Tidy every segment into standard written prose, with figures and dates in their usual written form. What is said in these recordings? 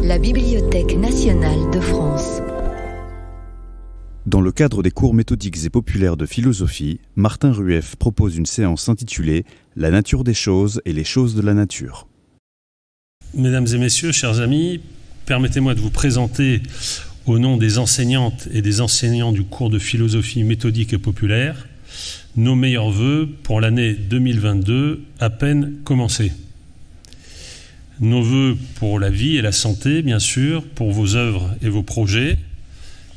La Bibliothèque nationale de France. Dans le cadre des cours méthodiques et populaires de philosophie, Martin Rueff propose une séance intitulée « La nature des choses et les choses de la nature ». Mesdames et messieurs, chers amis, permettez-moi de vous présenter au nom des enseignantes et des enseignants du cours de philosophie méthodique et populaire nos meilleurs vœux pour l'année 2022 à peine commencée. Nos vœux pour la vie et la santé, bien sûr, pour vos œuvres et vos projets,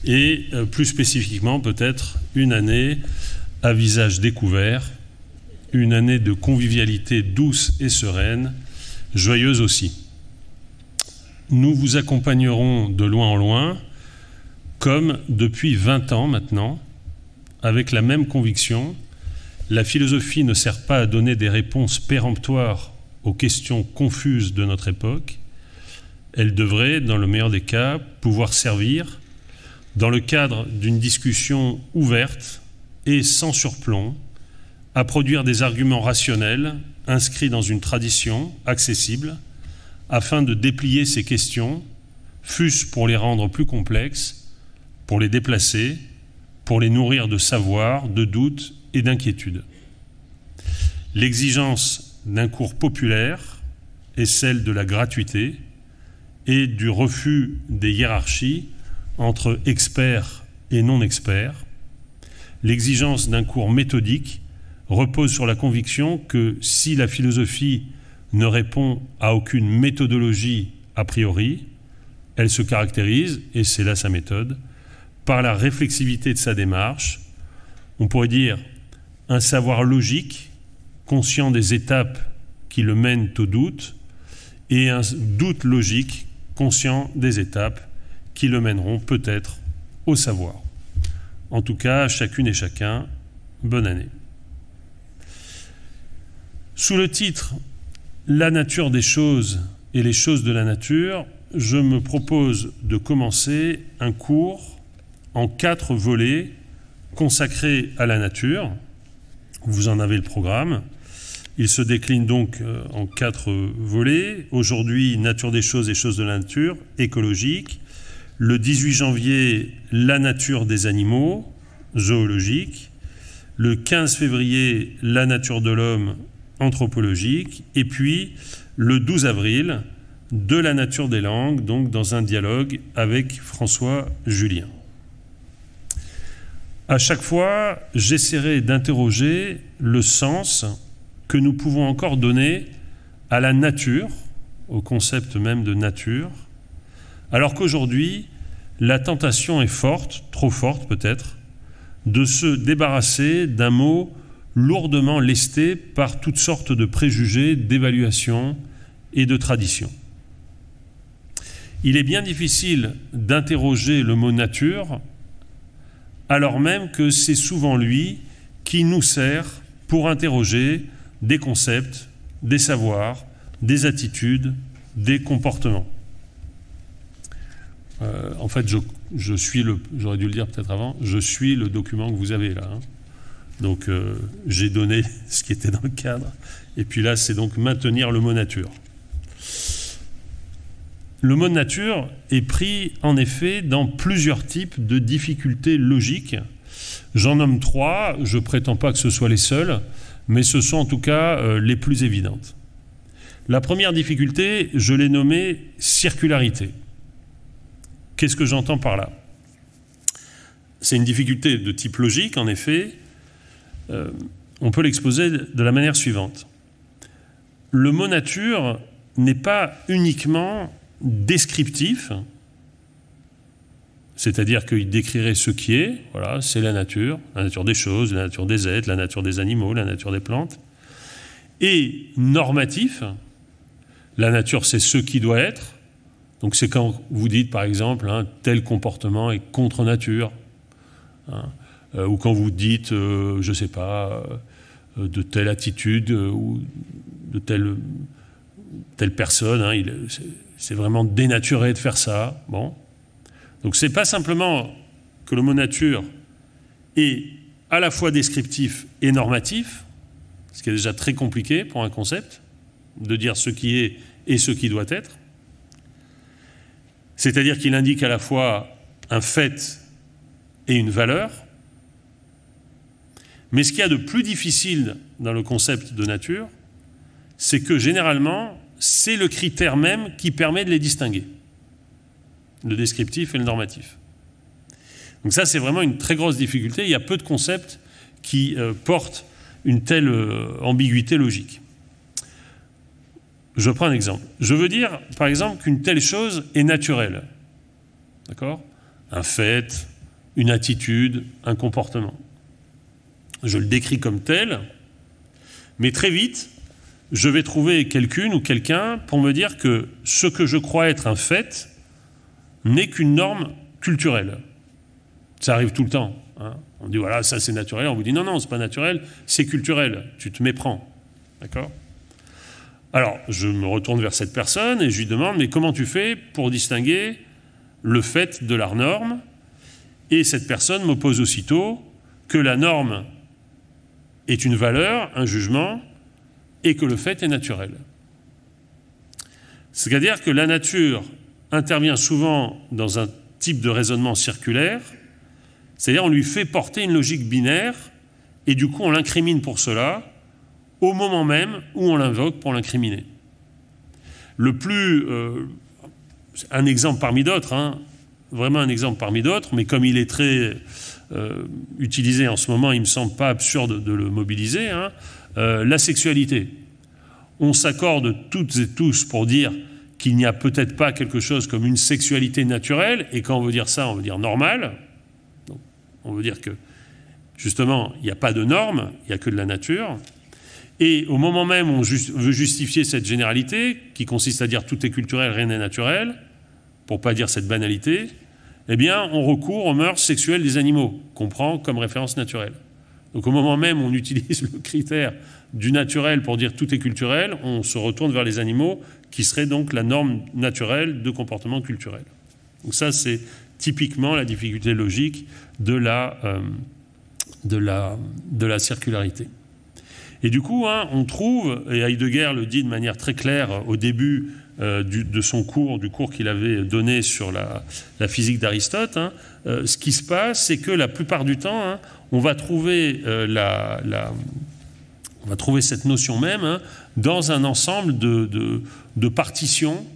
et plus spécifiquement peut-être une année à visage découvert, une année de convivialité douce et sereine, joyeuse aussi. Nous vous accompagnerons de loin en loin, comme depuis 20 ans maintenant, avec la même conviction. La philosophie ne sert pas à donner des réponses péremptoires aux questions confuses de notre époque. Elle devrait, dans le meilleur des cas, pouvoir servir, dans le cadre d'une discussion ouverte et sans surplomb, à produire des arguments rationnels inscrits dans une tradition accessible, afin de déplier ces questions, fût-ce pour les rendre plus complexes, pour les déplacer, pour les nourrir de savoir, de doutes et d'inquiétudes. L'exigence d'un cours populaire est celle de la gratuité et du refus des hiérarchies entre experts et non-experts. L'exigence d'un cours méthodique repose sur la conviction que si la philosophie ne répond à aucune méthodologie a priori, elle se caractérise, et c'est là sa méthode, par la réflexivité de sa démarche. On pourrait dire un savoir logique, conscient des étapes qui le mènent au doute, et un doute logique, conscient des étapes qui le mèneront peut-être au savoir. En tout cas, chacune et chacun, bonne année. Sous le titre « La nature des choses et les choses de la nature », je me propose de commencer un cours en 4 volets consacrés à la nature. Vous en avez le programme. Il se décline donc en 4 volets. Aujourd'hui, nature des choses et choses de la nature, écologique. Le 18 janvier, la nature des animaux, zoologique. Le 15 février, la nature de l'homme, anthropologique. Et puis, le 12 avril, de la nature des langues, donc dans un dialogue avec François Julien. À chaque fois, j'essaierai d'interroger le sens que nous pouvons encore donner à la nature, au concept même de nature, alors qu'aujourd'hui, la tentation est forte, trop forte peut-être, de se débarrasser d'un mot lourdement lesté par toutes sortes de préjugés, d'évaluations et de traditions. Il est bien difficile d'interroger le mot nature, alors même que c'est souvent lui qui nous sert pour interroger des concepts, des savoirs, des attitudes, des comportements. En fait, je suis j'aurais dû le dire peut-être avant, je suis le document que vous avez là. Donc, j'ai donné ce qui était dans le cadre. Et puis là, c'est donc maintenir le mot nature. Le mot nature est pris, en effet, dans plusieurs types de difficultés logiques. J'en nomme 3, je ne prétends pas que ce soit les seuls, mais ce sont en tout cas les plus évidentes. La première difficulté, je l'ai nommée circularité. Qu'est-ce que j'entends par là? C'est une difficulté de type logique, en effet. On peut l'exposer de la manière suivante. Le mot nature n'est pas uniquement descriptif, c'est-à-dire qu'il décrirait ce qui est, voilà, c'est la nature des choses, la nature des êtres, la nature des animaux, la nature des plantes, et normatif, la nature c'est ce qui doit être, donc c'est quand vous dites par exemple tel comportement est contre nature, ou quand vous dites, je ne sais pas, de telle attitude ou de telle personne, c'est vraiment dénaturé de faire ça. Bon. Donc ce n'est pas simplement que le mot nature est à la fois descriptif et normatif, ce qui est déjà très compliqué pour un concept, de dire ce qui est et ce qui doit être, C'est-à-dire qu'il indique à la fois un fait et une valeur. Mais ce qu'il y a de plus difficile dans le concept de nature, c'est que généralement, c'est le critère même qui permet de les distinguer, le descriptif et le normatif. Donc ça, c'est vraiment une très grosse difficulté. Il y a peu de concepts qui portent une telle ambiguïté logique. Je prends un exemple. Je veux dire, par exemple, qu'une telle chose est naturelle. D'accord ? Un fait, une attitude, un comportement. Je le décris comme tel, mais très vite, je vais trouver quelqu'une ou quelqu'un pour me dire que ce que je crois être un fait n'est qu'une norme culturelle. Ça arrive tout le temps. Hein. On dit voilà, ça c'est naturel. On vous dit non, non, c'est pas naturel, c'est culturel. Tu te méprends. D'accord ? Alors, je me retourne vers cette personne et je lui demande mais comment tu fais pour distinguer le fait de la norme ? Et cette personne m'oppose aussitôt que la norme est une valeur, un jugement, et que le fait est naturel. C'est-à-dire que la nature intervient souvent dans un type de raisonnement circulaire, c'est-à-dire on lui fait porter une logique binaire, et du coup on l'incrimine pour cela, au moment même où on l'invoque pour l'incriminer. Un exemple parmi d'autres, hein, vraiment un exemple parmi d'autres, mais comme il est très utilisé en ce moment, il ne me semble pas absurde de le mobiliser, hein, la sexualité. On s'accorde toutes et tous pour dire qu'il n'y a peut-être pas quelque chose comme une sexualité naturelle, et quand on veut dire ça, on veut dire normale. Donc, on veut dire que, justement, il n'y a pas de norme, il n'y a que de la nature. Et au moment même où on veut justifier cette généralité, qui consiste à dire tout est culturel, rien n'est naturel, pour ne pas dire cette banalité, eh bien, on recourt aux mœurs sexuelles des animaux, qu'on prend comme référence naturelle. Donc au moment même où on utilise le critère du naturel pour dire tout est culturel, on se retourne vers les animaux, qui seraient donc la norme naturelle de comportement culturel. Donc ça, c'est typiquement la difficulté logique de la circularité. Et du coup, hein, on trouve, et Heidegger le dit de manière très claire au début de son cours, du cours qu'il avait donné sur la physique d'Aristote, hein, ce qui se passe, c'est que la plupart du temps, hein, on va trouver cette notion même hein, dans un ensemble de partitions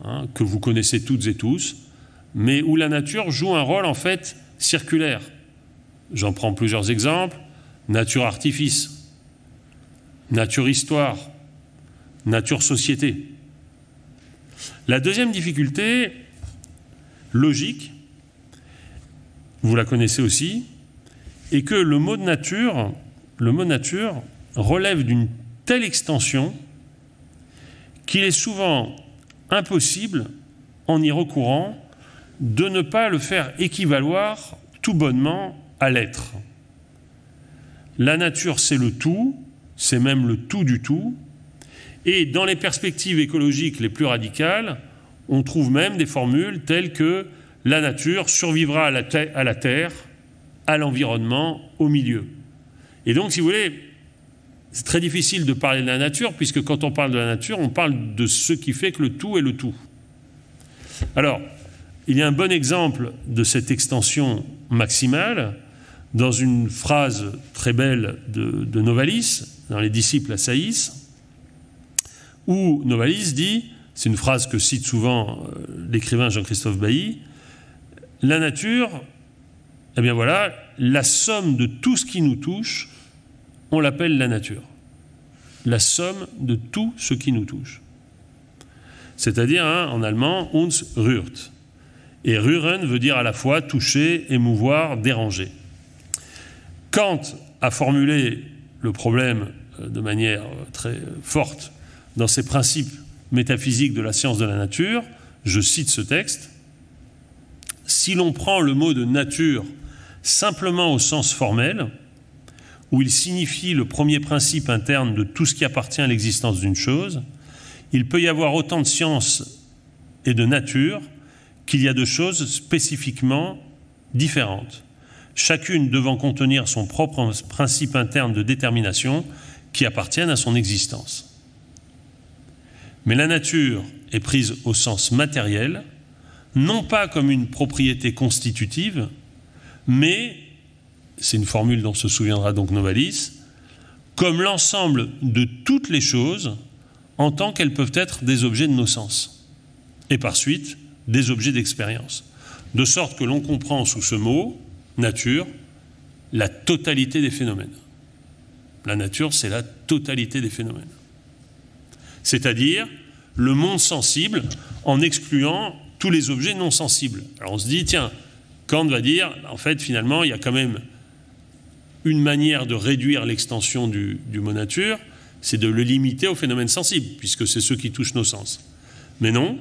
hein, que vous connaissez toutes et tous, mais où la nature joue un rôle en fait circulaire. J'en prends plusieurs exemples. Nature-artifice, nature-histoire, nature-société. La deuxième difficulté logique, vous la connaissez aussi, est que le mot nature relève d'une telle extension qu'il est souvent impossible, en y recourant, de ne pas le faire équivaloir tout bonnement à l'être. La nature, c'est le tout, c'est même le tout du tout, et dans les perspectives écologiques les plus radicales, on trouve même des formules telles que la nature survivra à la terre, à l'environnement, au milieu. Et donc, si vous voulez, c'est très difficile de parler de la nature, puisque quand on parle de la nature, on parle de ce qui fait que le tout est le tout. Alors, il y a un bon exemple de cette extension maximale dans une phrase très belle de Novalis, dans Les disciples à Saïs, où Novalis dit, c'est une phrase que cite souvent l'écrivain Jean-Christophe Bailly, la nature, eh bien voilà, la somme de tout ce qui nous touche, on l'appelle la nature. La somme de tout ce qui nous touche. C'est-à-dire, hein, en allemand, uns rührt. Et rühren veut dire à la fois toucher, émouvoir, déranger. Kant a formulé le problème de manière très forte dans ses principes métaphysiques de la science de la nature. Je cite ce texte. Si l'on prend le mot de nature simplement au sens formel, où il signifie le premier principe interne de tout ce qui appartient à l'existence d'une chose, il peut y avoir autant de science et de nature qu'il y a de choses spécifiquement différentes, chacune devant contenir son propre principe interne de détermination qui appartiennent à son existence. Mais la nature est prise au sens matériel, non pas comme une propriété constitutive, mais, c'est une formule dont se souviendra donc Novalis, comme l'ensemble de toutes les choses en tant qu'elles peuvent être des objets de nos sens, et par suite des objets d'expérience. De sorte que l'on comprend sous ce mot, nature, la totalité des phénomènes. La nature, c'est la totalité des phénomènes. C'est-à-dire le monde sensible en excluant tous les objets non sensibles. Alors on se dit, tiens, Kant va dire, en fait, finalement, il y a quand même une manière de réduire l'extension du mot nature, c'est de le limiter aux phénomènes sensibles, puisque c'est ceux qui touchent nos sens. Mais non,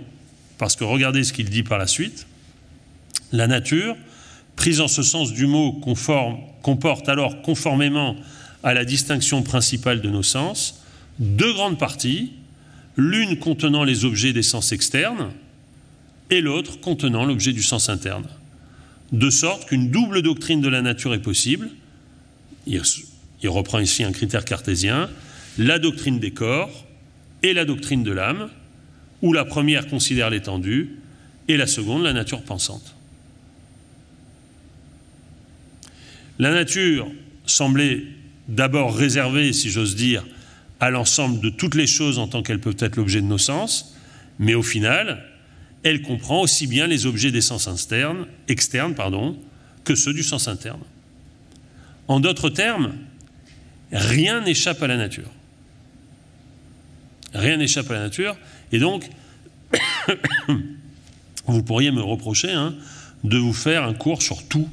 parce que regardez ce qu'il dit par la suite. La nature, prise en ce sens du mot, comporte alors, conformément à la distinction principale de nos sens, deux grandes parties, l'une contenant les objets des sens externes et l'autre contenant l'objet du sens interne. De sorte qu'une double doctrine de la nature est possible. Il reprend ici un critère cartésien, la doctrine des corps et la doctrine de l'âme, où la première considère l'étendue et la seconde la nature pensante. La nature semblait d'abord réservée, si j'ose dire, à l'ensemble de toutes les choses en tant qu'elles peuvent être l'objet de nos sens, mais au final, elle comprend aussi bien les objets des sens externes, que ceux du sens interne. En d'autres termes, rien n'échappe à la nature. Rien n'échappe à la nature, et donc, vous pourriez me reprocher de vous faire un cours sur tout.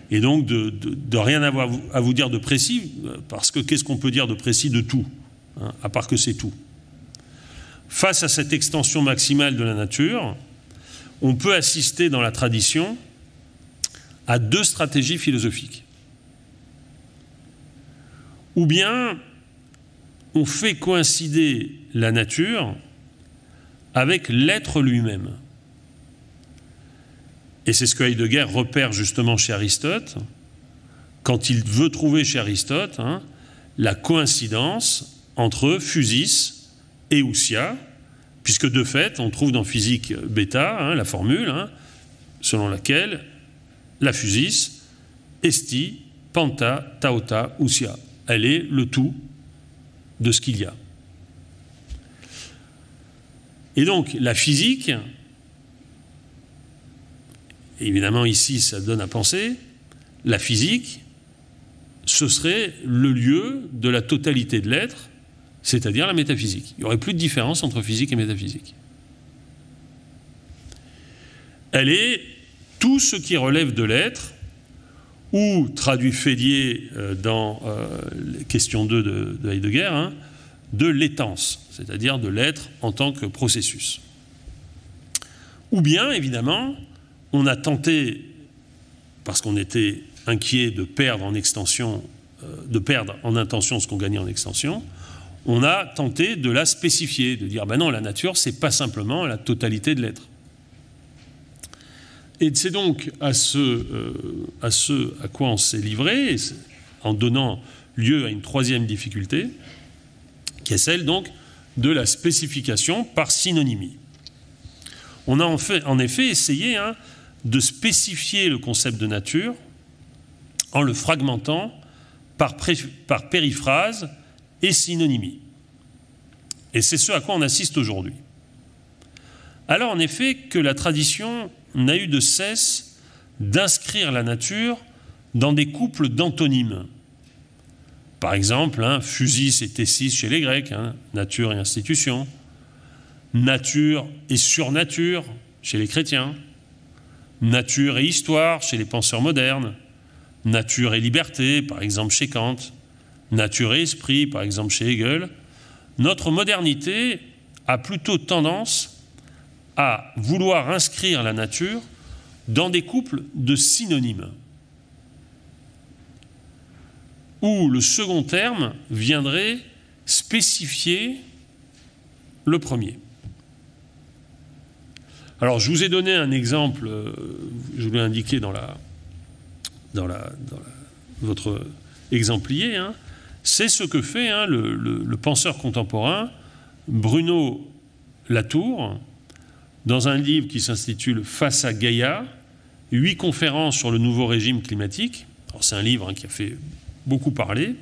Et donc de rien avoir à vous dire de précis, parce que qu'est-ce qu'on peut dire de précis de tout, à part que c'est tout. Face à cette extension maximale de la nature, on peut assister dans la tradition à deux stratégies philosophiques. Ou bien on fait coïncider la nature avec l'être lui-même. Et c'est ce que Heidegger repère justement chez Aristote, quand il veut trouver chez Aristote la coïncidence entre physis et ousia, puisque de fait, on trouve dans physique bêta la formule selon laquelle la physis, esti, panta, taota, ousia. Elle est le tout de ce qu'il y a. Et donc, la physique, évidemment ici ça donne à penser, la physique, ce serait le lieu de la totalité de l'être, c'est-à-dire la métaphysique. Il n'y aurait plus de différence entre physique et métaphysique. Elle est tout ce qui relève de l'être, ou, traduit Fédier dans question 2 de Heidegger, de l'étance, c'est-à-dire de l'être en tant que processus. Ou bien, évidemment, on a tenté, parce qu'on était inquiet de perdre en extension, de perdre en intention ce qu'on gagnait en extension, on a tenté de la spécifier, de dire ben non, la nature, c'est pas simplement la totalité de l'être. Et c'est donc à ce à quoi on s'est livré, en donnant lieu à une troisième difficulté, qui est celle donc de la spécification par synonymie. On a en effet essayé de spécifier le concept de nature en le fragmentant par périphrase et synonymie. Et c'est ce à quoi on assiste aujourd'hui. Alors en effet que la tradition n'a eu de cesse d'inscrire la nature dans des couples d'antonymes. Par exemple, physis et tessis chez les Grecs, nature et institution, nature et surnature chez les chrétiens, nature et histoire chez les penseurs modernes, nature et liberté, par exemple chez Kant, nature et esprit, par exemple chez Hegel. Notre modernité a plutôt tendance à vouloir inscrire la nature dans des couples de synonymes, où le second terme viendrait spécifier le premier. Alors, je vous ai donné un exemple, je vous l'ai indiqué dans votre exemplier, c'est ce que fait le penseur contemporain Bruno Latour dans un livre qui s'intitule « Face à Gaïa », 8 conférences sur le nouveau régime climatique. C'est un livre qui a fait beaucoup parler,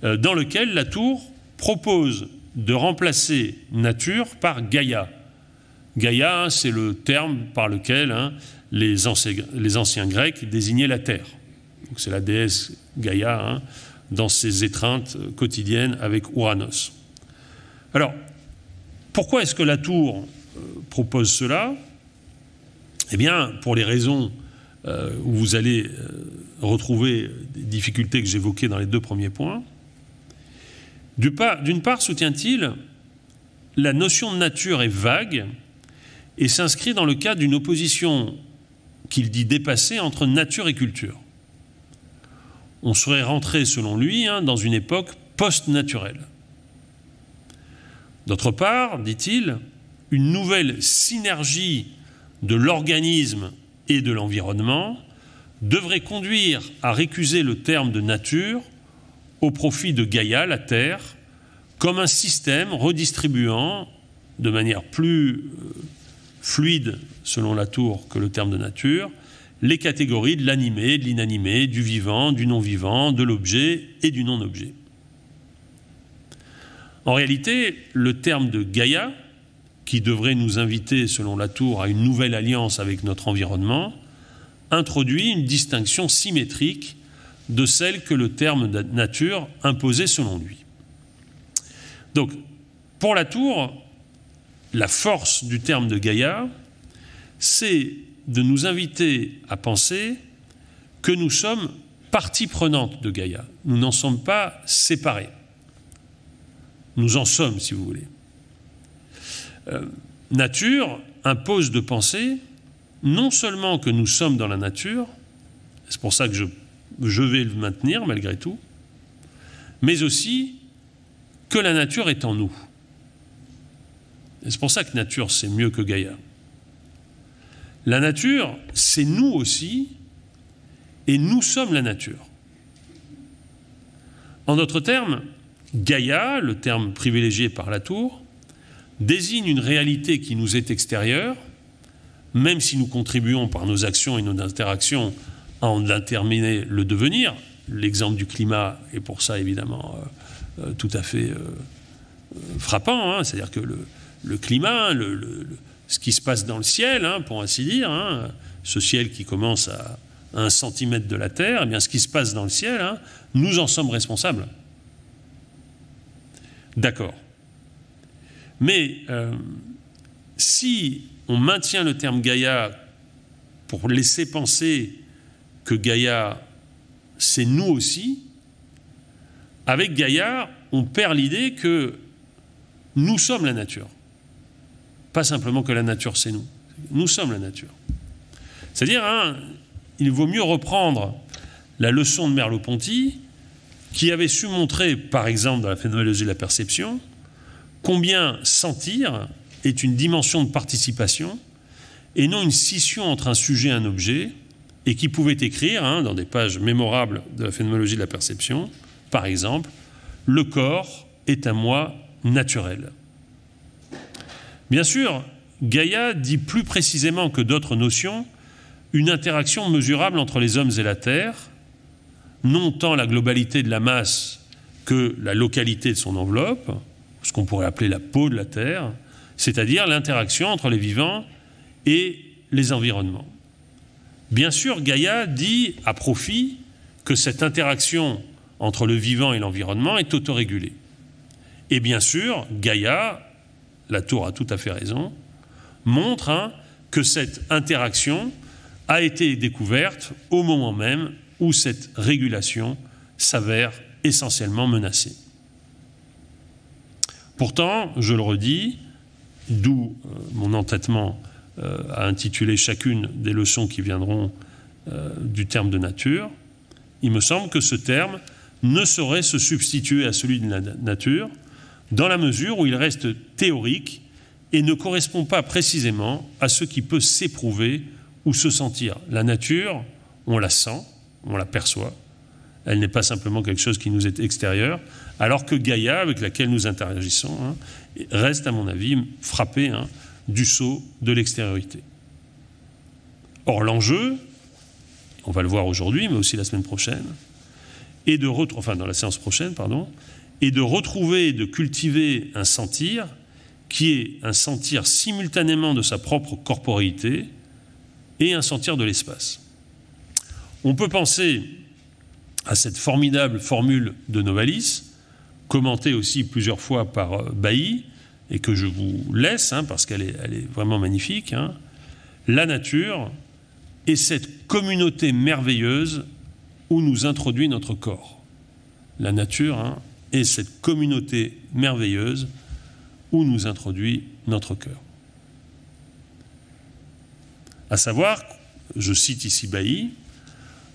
dans lequel Latour propose de remplacer nature par Gaïa. Gaïa, c'est le terme par lequel les anciens Grecs désignaient la Terre. C'est la déesse Gaïa dans ses étreintes quotidiennes avec Ouranos. Alors, pourquoi est-ce que Latour propose cela? Eh bien, pour les raisons où vous allez retrouver des difficultés que j'évoquais dans les 2 premiers points. D'une part, soutient-il, la notion de nature est vague et s'inscrit dans le cadre d'une opposition qu'il dit dépassée entre nature et culture. On serait rentré, selon lui, dans une époque post-naturelle. D'autre part, dit-il, une nouvelle synergie de l'organisme et de l'environnement devrait conduire à récuser le terme de nature au profit de Gaïa, la Terre, comme un système redistribuant de manière plus fluide, selon Latour, que le terme de nature, les catégories de l'animé, de l'inanimé, du vivant, du non-vivant, de l'objet et du non-objet. En réalité, le terme de Gaïa, qui devrait nous inviter, selon Latour, à une nouvelle alliance avec notre environnement, introduit une distinction symétrique de celle que le terme de nature imposait selon lui. Donc, pour Latour, la force du terme de Gaïa, c'est de nous inviter à penser que nous sommes partie prenante de Gaïa. Nous n'en sommes pas séparés. Nous en sommes, si vous voulez. Nature impose de penser non seulement que nous sommes dans la nature, c'est pour ça que je vais le maintenir malgré tout, mais aussi que la nature est en nous. Et c'est pour ça que nature, c'est mieux que Gaïa. La nature, c'est nous aussi, et nous sommes la nature. En d'autres termes, Gaïa, le terme privilégié par Latour, désigne une réalité qui nous est extérieure, même si nous contribuons par nos actions et nos interactions à en déterminer le devenir. L'exemple du climat est pour ça évidemment tout à fait frappant, c'est-à-dire que le climat, ce qui se passe dans le ciel, pour ainsi dire, ce ciel qui commence à 1 centimètre de la Terre, eh bien, ce qui se passe dans le ciel, nous en sommes responsables. D'accord. Mais si on maintient le terme Gaïa pour laisser penser que Gaïa, c'est nous aussi, avec Gaïa, on perd l'idée que nous sommes la nature. Pas simplement que la nature, c'est nous. Nous sommes la nature. C'est-à-dire, il vaut mieux reprendre la leçon de Merleau-Ponty, qui avait su montrer, par exemple, dans la phénoménologie de la perception, combien sentir est une dimension de participation et non une scission entre un sujet et un objet, et qui pouvait écrire, dans des pages mémorables de la phénoménologie de la perception, par exemple, « Le corps est un moi naturel ». Bien sûr, Gaïa dit plus précisément que d'autres notions une interaction mesurable entre les hommes et la Terre, non tant la globalité de la masse que la localité de son enveloppe, ce qu'on pourrait appeler la peau de la Terre, c'est-à-dire l'interaction entre les vivants et les environnements. Bien sûr, Gaïa dit à profit que cette interaction entre le vivant et l'environnement est autorégulée. Et bien sûr, Gaïa, Latour a tout à fait raison, montre que cette interaction a été découverte au moment même où cette régulation s'avère essentiellement menacée. Pourtant, je le redis, d'où mon entêtement à intituler chacune des leçons qui viendront du terme de nature, il me semble que ce terme ne saurait se substituer à celui de la nature dans la mesure où il reste théorique et ne correspond pas précisément à ce qui peut s'éprouver ou se sentir. La nature, on la sent, on la perçoit, elle n'est pas simplement quelque chose qui nous est extérieur, alors que Gaïa, avec laquelle nous interagissons, reste, à mon avis, frappée du sceau de l'extériorité. Or, l'enjeu, on va le voir aujourd'hui, mais aussi la semaine prochaine, et dans la séance prochaine, est de retrouver et de cultiver un sentir qui est un sentir simultanément de sa propre corporéité et un sentir de l'espace. On peut penser à cette formidable formule de Novalis, commentée aussi plusieurs fois par Bailly, et que je vous laisse, parce qu'elle est vraiment magnifique. La nature est cette communauté merveilleuse où nous introduit notre corps. La nature est cette communauté merveilleuse où nous introduit notre cœur. À savoir, je cite ici Bailly,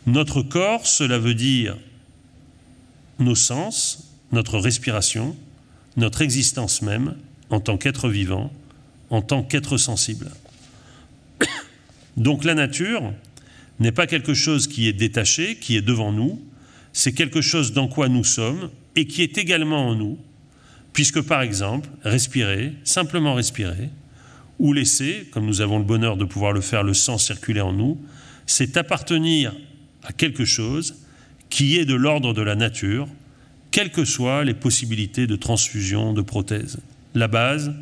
notre corps, cela veut dire nos sens, notre respiration, notre existence même, en tant qu'être vivant, en tant qu'être sensible. Donc la nature n'est pas quelque chose qui est détaché, qui est devant nous, c'est quelque chose dans quoi nous sommes et qui est également en nous, puisque par exemple, respirer, simplement respirer, ou laisser, comme nous avons le bonheur de pouvoir le faire, le sang circuler en nous, c'est appartenir à quelque chose qui est de l'ordre de la nature, quelles que soient les possibilités de transfusion, de prothèse. La base,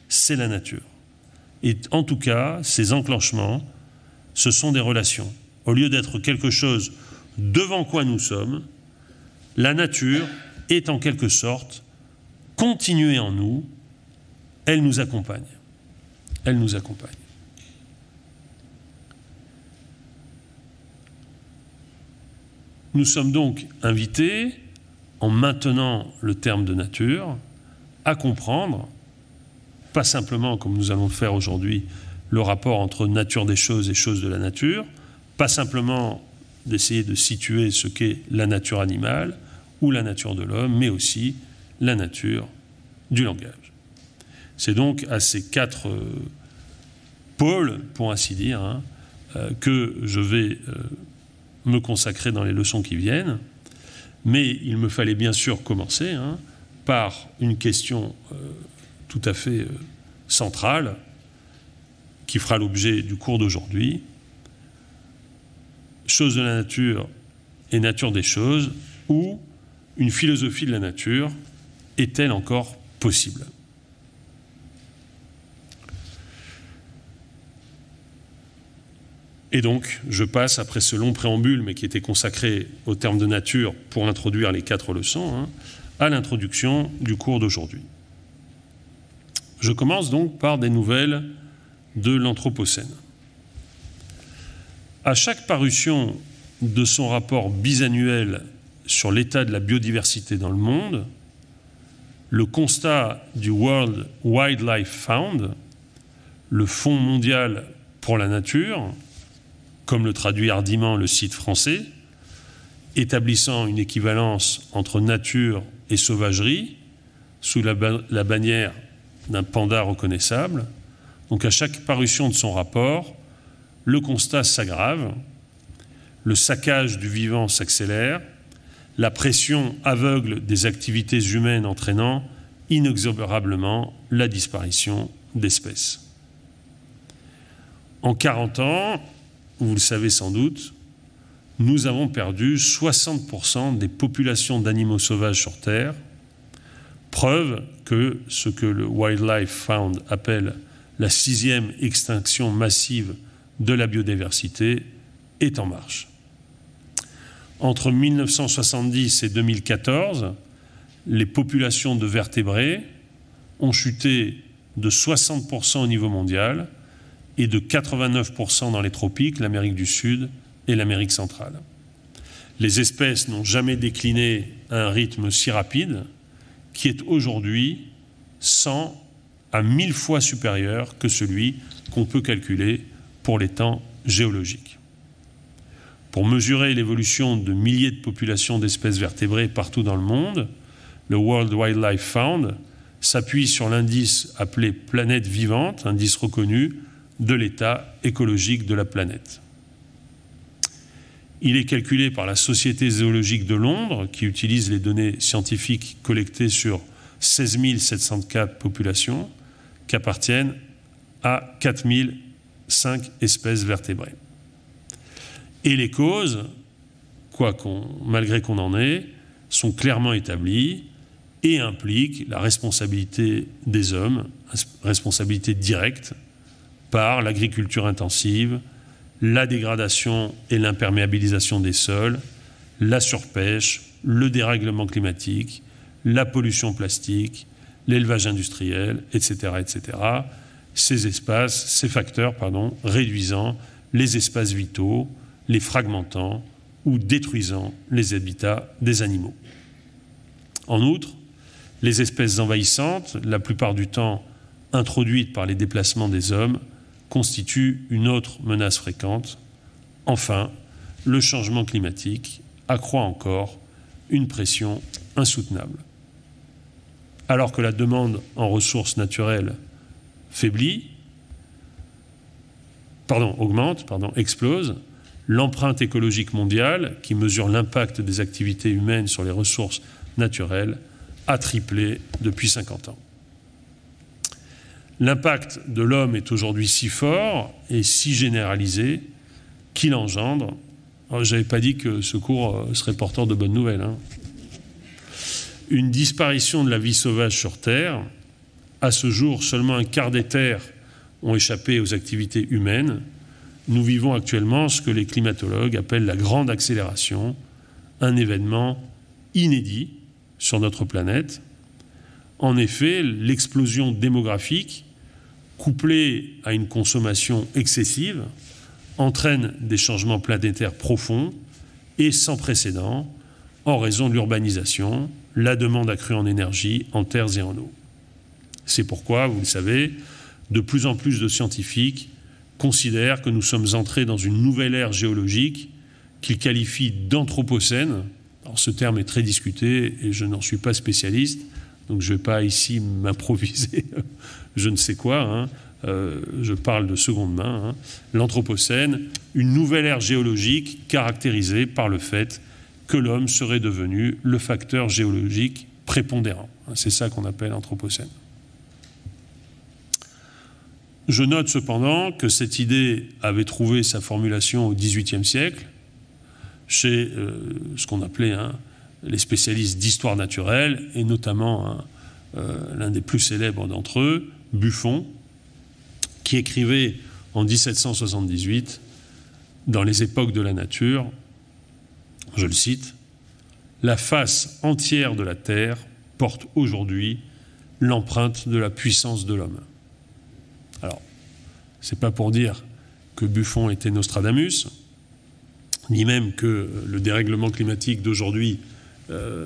c'est la nature. Et en tout cas, ces enclenchements, ce sont des relations. Au lieu d'être quelque chose devant quoi nous sommes, la nature est en quelque sorte continuée en nous, elle nous accompagne. Elle nous accompagne. Nous sommes donc invités, en maintenant le terme de nature, à comprendre, pas simplement comme nous allons le faire aujourd'hui, le rapport entre nature des choses et choses de la nature, pas simplement d'essayer de situer ce qu'est la nature animale ou la nature de l'homme, mais aussi la nature du langage. C'est donc à ces quatre pôles, pour ainsi dire, que je vais me consacrer dans les leçons qui viennent, mais il me fallait bien sûr commencer par une question tout à fait centrale qui fera l'objet du cours d'aujourd'hui. Choses de la nature et nature des choses, ou une philosophie de la nature est-elle encore possible ? Et donc, je passe, après ce long préambule, mais qui était consacré au terme de nature pour introduire les 4 leçons, à l'introduction du cours d'aujourd'hui. Je commence donc par des nouvelles de l'Anthropocène. À chaque parution de son rapport bisannuel sur l'état de la biodiversité dans le monde, le constat du World Wildlife Fund, le Fonds mondial pour la nature, comme le traduit hardiment le site français, établissant une équivalence entre nature et sauvagerie sous la bannière d'un panda reconnaissable. Donc à chaque parution de son rapport, le constat s'aggrave, le saccage du vivant s'accélère, la pression aveugle des activités humaines entraînant inexorablement la disparition d'espèces. En 40 ans, vous le savez sans doute, nous avons perdu 60% des populations d'animaux sauvages sur Terre, preuve que ce que le Wildlife Fund appelle la 6e extinction massive de la biodiversité est en marche. Entre 1970 et 2014, les populations de vertébrés ont chuté de 60% au niveau mondial et de 89% dans les tropiques, l'Amérique du Sud et l'Amérique centrale. Les espèces n'ont jamais décliné à un rythme si rapide, qui est aujourd'hui 100 à 1000 fois supérieur que celui qu'on peut calculer pour les temps géologiques. Pour mesurer l'évolution de milliers de populations d'espèces vertébrées partout dans le monde, le World Wildlife Fund s'appuie sur l'indice appelé Planète Vivante, indice reconnu de l'état écologique de la planète. Il est calculé par la Société zoologique de Londres, qui utilise les données scientifiques collectées sur 16 704 populations qui appartiennent à 4005 espèces vertébrées. Et les causes, malgré qu'on en ait, sont clairement établies et impliquent la responsabilité des hommes, responsabilité directe, par l'agriculture intensive, la dégradation et l'imperméabilisation des sols, la surpêche, le dérèglement climatique, la pollution plastique, l'élevage industriel, etc., etc. Ces facteurs, réduisant les espaces vitaux, les fragmentant ou détruisant les habitats des animaux. En outre, les espèces envahissantes, la plupart du temps introduites par les déplacements des hommes, constituent une autre menace fréquente. Enfin, le changement climatique accroît encore une pression insoutenable. Alors que la demande en ressources naturelles explose, l'empreinte écologique mondiale, qui mesure l'impact des activités humaines sur les ressources naturelles, a triplé depuis 50 ans. L'impact de l'homme est aujourd'hui si fort et si généralisé qu'il engendre... Je n'avais pas dit que ce cours serait porteur de bonnes nouvelles. Une disparition de la vie sauvage sur Terre. À ce jour, seulement un quart des terres ont échappé aux activités humaines. Nous vivons actuellement ce que les climatologues appellent la grande accélération, un événement inédit sur notre planète. En effet, l'explosion démographique, couplée à une consommation excessive, entraîne des changements planétaires profonds et sans précédent en raison de l'urbanisation, la demande accrue en énergie, en terres et en eau. C'est pourquoi, vous le savez, de plus en plus de scientifiques considèrent que nous sommes entrés dans une nouvelle ère géologique qu'ils qualifient d'anthropocène. Alors ce terme est très discuté et je n'en suis pas spécialiste, donc je ne vais pas ici m'improviser je ne sais quoi, je parle de seconde main. L'anthropocène, une nouvelle ère géologique caractérisée par le fait que l'homme serait devenu le facteur géologique prépondérant. C'est ça qu'on appelle l'anthropocène. Je note cependant que cette idée avait trouvé sa formulation au XVIIIe siècle chez ce qu'on appelait les spécialistes d'histoire naturelle, et notamment l'un des plus célèbres d'entre eux, Buffon, qui écrivait en 1778 dans les Époques de la nature, je le cite, « La face entière de la Terre porte aujourd'hui l'empreinte de la puissance de l'homme. » Alors, c'est pas pour dire que Buffon était Nostradamus, ni même que le dérèglement climatique d'aujourd'hui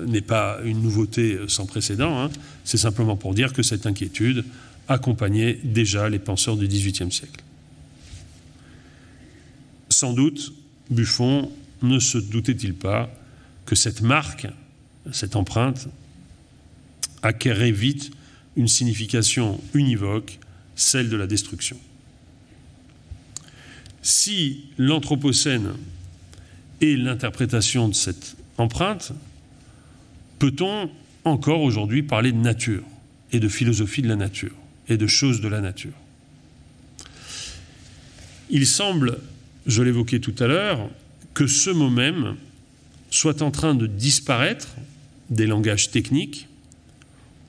n'est pas une nouveauté sans précédent, c'est simplement pour dire que cette inquiétude accompagnait déjà les penseurs du XVIIIe siècle. Sans doute, Buffon ne se doutait-il pas que cette marque, cette empreinte, acquérait vite une signification univoque, celle de la destruction. Si l'Anthropocène est l'interprétation de cette empreinte, peut-on encore aujourd'hui parler de nature et de philosophie de la nature et de choses de la nature? Il semble, je l'évoquais tout à l'heure, que ce mot même soit en train de disparaître des langages techniques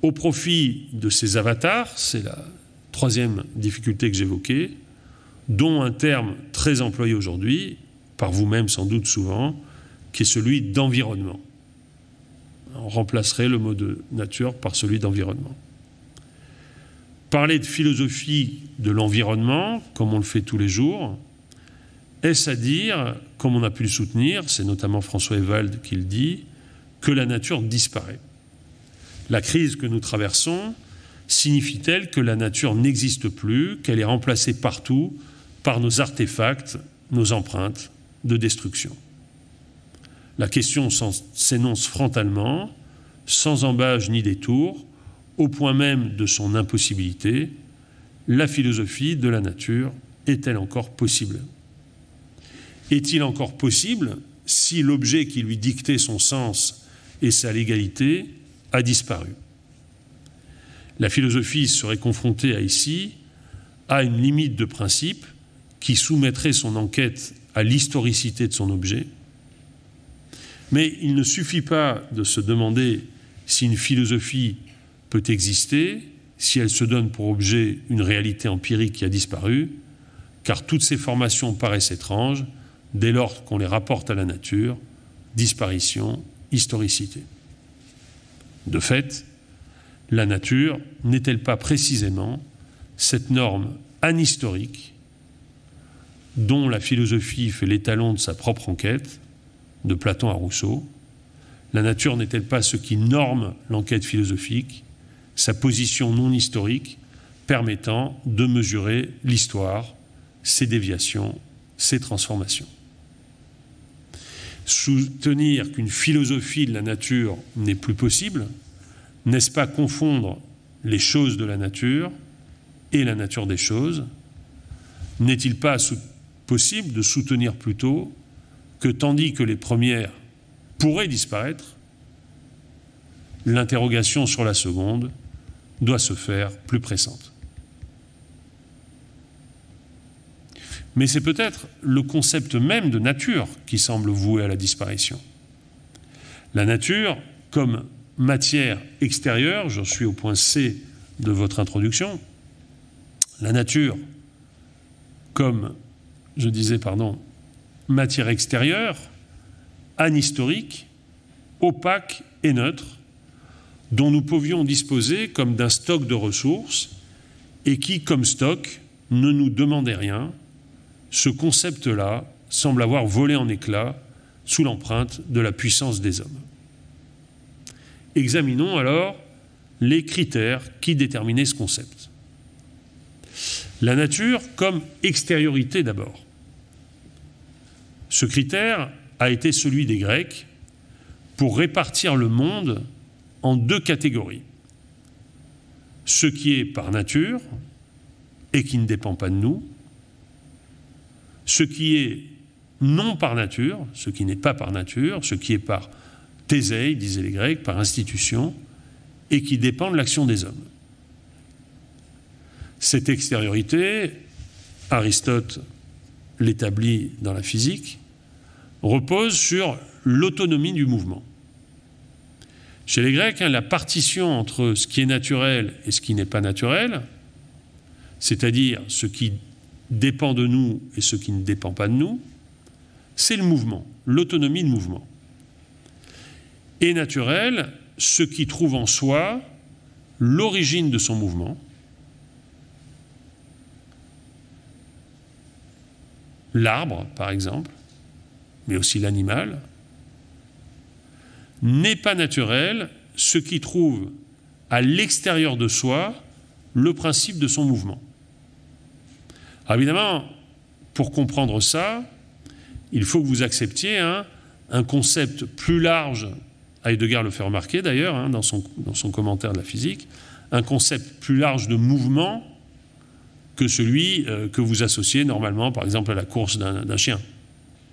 au profit de ces avatars, c'est la troisième difficulté que j'évoquais, dont un terme très employé aujourd'hui, par vous-même sans doute souvent, qui est celui d'environnement. On remplacerait le mot de nature par celui d'environnement. Parler de philosophie de l'environnement, comme on le fait tous les jours, est-ce à dire, comme on a pu le soutenir, c'est notamment François Ewald qui le dit, que la nature disparaît? La crise que nous traversons signifie-t-elle que la nature n'existe plus, qu'elle est remplacée partout par nos artefacts, nos empreintes de destruction? La question s'énonce frontalement, sans embâge ni détour, au point même de son impossibilité. La philosophie de la nature est-elle encore possible? Est-il encore possible si l'objet qui lui dictait son sens et sa légalité a disparu? La philosophie serait confrontée ici a une limite de principe qui soumettrait son enquête à l'historicité de son objet. Mais il ne suffit pas de se demander si une philosophie peut exister, si elle se donne pour objet une réalité empirique qui a disparu, car toutes ces formations paraissent étranges dès lors qu'on les rapporte à la nature, disparition, historicité. De fait, la nature n'est-elle pas précisément cette norme anhistorique dont la philosophie fait l'étalon de sa propre enquête, de Platon à Rousseau? La nature n'est-elle pas ce qui norme l'enquête philosophique, sa position non historique permettant de mesurer l'histoire, ses déviations, ses transformations? Soutenir qu'une philosophie de la nature n'est plus possible, n'est-ce pas confondre les choses de la nature et la nature des choses? N'est-il pas possible de soutenir plutôt que tandis que les premières pourraient disparaître, l'interrogation sur la seconde doit se faire plus pressante? Mais c'est peut-être le concept même de nature qui semble voué à la disparition. La nature, comme matière extérieure, j'en suis au point C de votre introduction, la nature, comme, je disais, matière extérieure, anhistorique, opaque et neutre, dont nous pouvions disposer comme d'un stock de ressources et qui, comme stock, ne nous demandait rien. Ce concept-là semble avoir volé en éclats sous l'empreinte de la puissance des hommes. Examinons alors les critères qui déterminaient ce concept. La nature comme extériorité d'abord. Ce critère a été celui des Grecs pour répartir le monde en deux catégories. Ce qui est par nature et qui ne dépend pas de nous, ce qui est non par nature, ce qui n'est pas par nature, ce qui est par thései, disaient les Grecs, par institution, et qui dépend de l'action des hommes. Cette extériorité, Aristote l'établit dans la physique, repose sur l'autonomie du mouvement. Chez les Grecs, la partition entre ce qui est naturel et ce qui n'est pas naturel, c'est-à-dire ce qui dépend de nous et ce qui ne dépend pas de nous, c'est le mouvement, l'autonomie de mouvement. Et naturel, ce qui trouve en soi l'origine de son mouvement, l'arbre, par exemple, mais aussi l'animal, n'est pas naturel, ce qui trouve à l'extérieur de soi le principe de son mouvement. Alors évidemment, pour comprendre ça, il faut que vous acceptiez un concept plus large, Heidegger le fait remarquer d'ailleurs dans son commentaire de la physique, un concept plus large de mouvement que celui que vous associez normalement, par exemple, à la course d'un chien,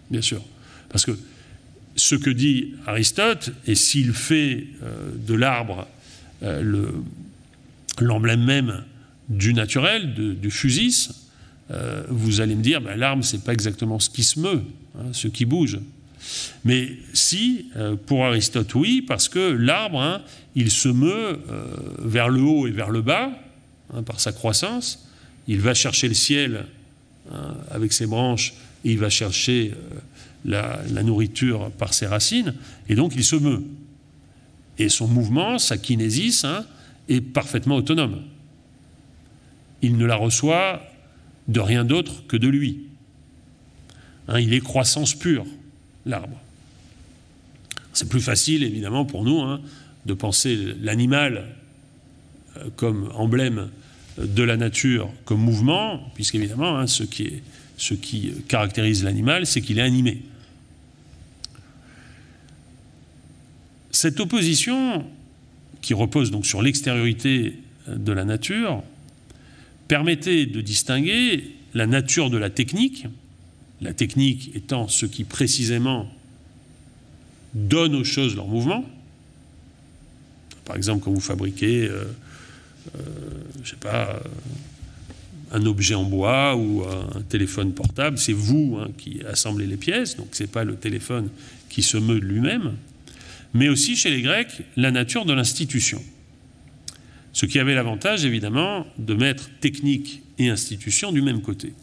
bien sûr. Parce que ce que dit Aristote, et s'il fait de l'arbre l'emblème même du naturel, du physis, vous allez me dire, l'arbre, c'est pas exactement ce qui se meut, ce qui bouge. Mais si, pour Aristote, oui, parce que l'arbre, il se meut vers le haut et vers le bas, par sa croissance. Il va chercher le ciel avec ses branches et il va chercher la nourriture par ses racines, et donc il se meut. Et son mouvement, sa kinésis, est parfaitement autonome. Il ne la reçoit de rien d'autre que de lui. Il est croissance pure, l'arbre. C'est plus facile, évidemment, pour nous, de penser l'animal comme emblème de la nature, comme mouvement, puisqu'évidemment, ce qui caractérise l'animal, c'est qu'il est animé. Cette opposition, qui repose donc sur l'extériorité de la nature, permettait de distinguer la nature de la technique étant ce qui précisément donne aux choses leur mouvement. Par exemple, quand vous fabriquez, un objet en bois ou un téléphone portable, c'est vous qui assemblez les pièces, donc ce n'est pas le téléphone qui se meut de lui-même, mais aussi chez les Grecs, la nature de l'institution. Ce qui avait l'avantage, évidemment, de mettre technique et institution du même côté.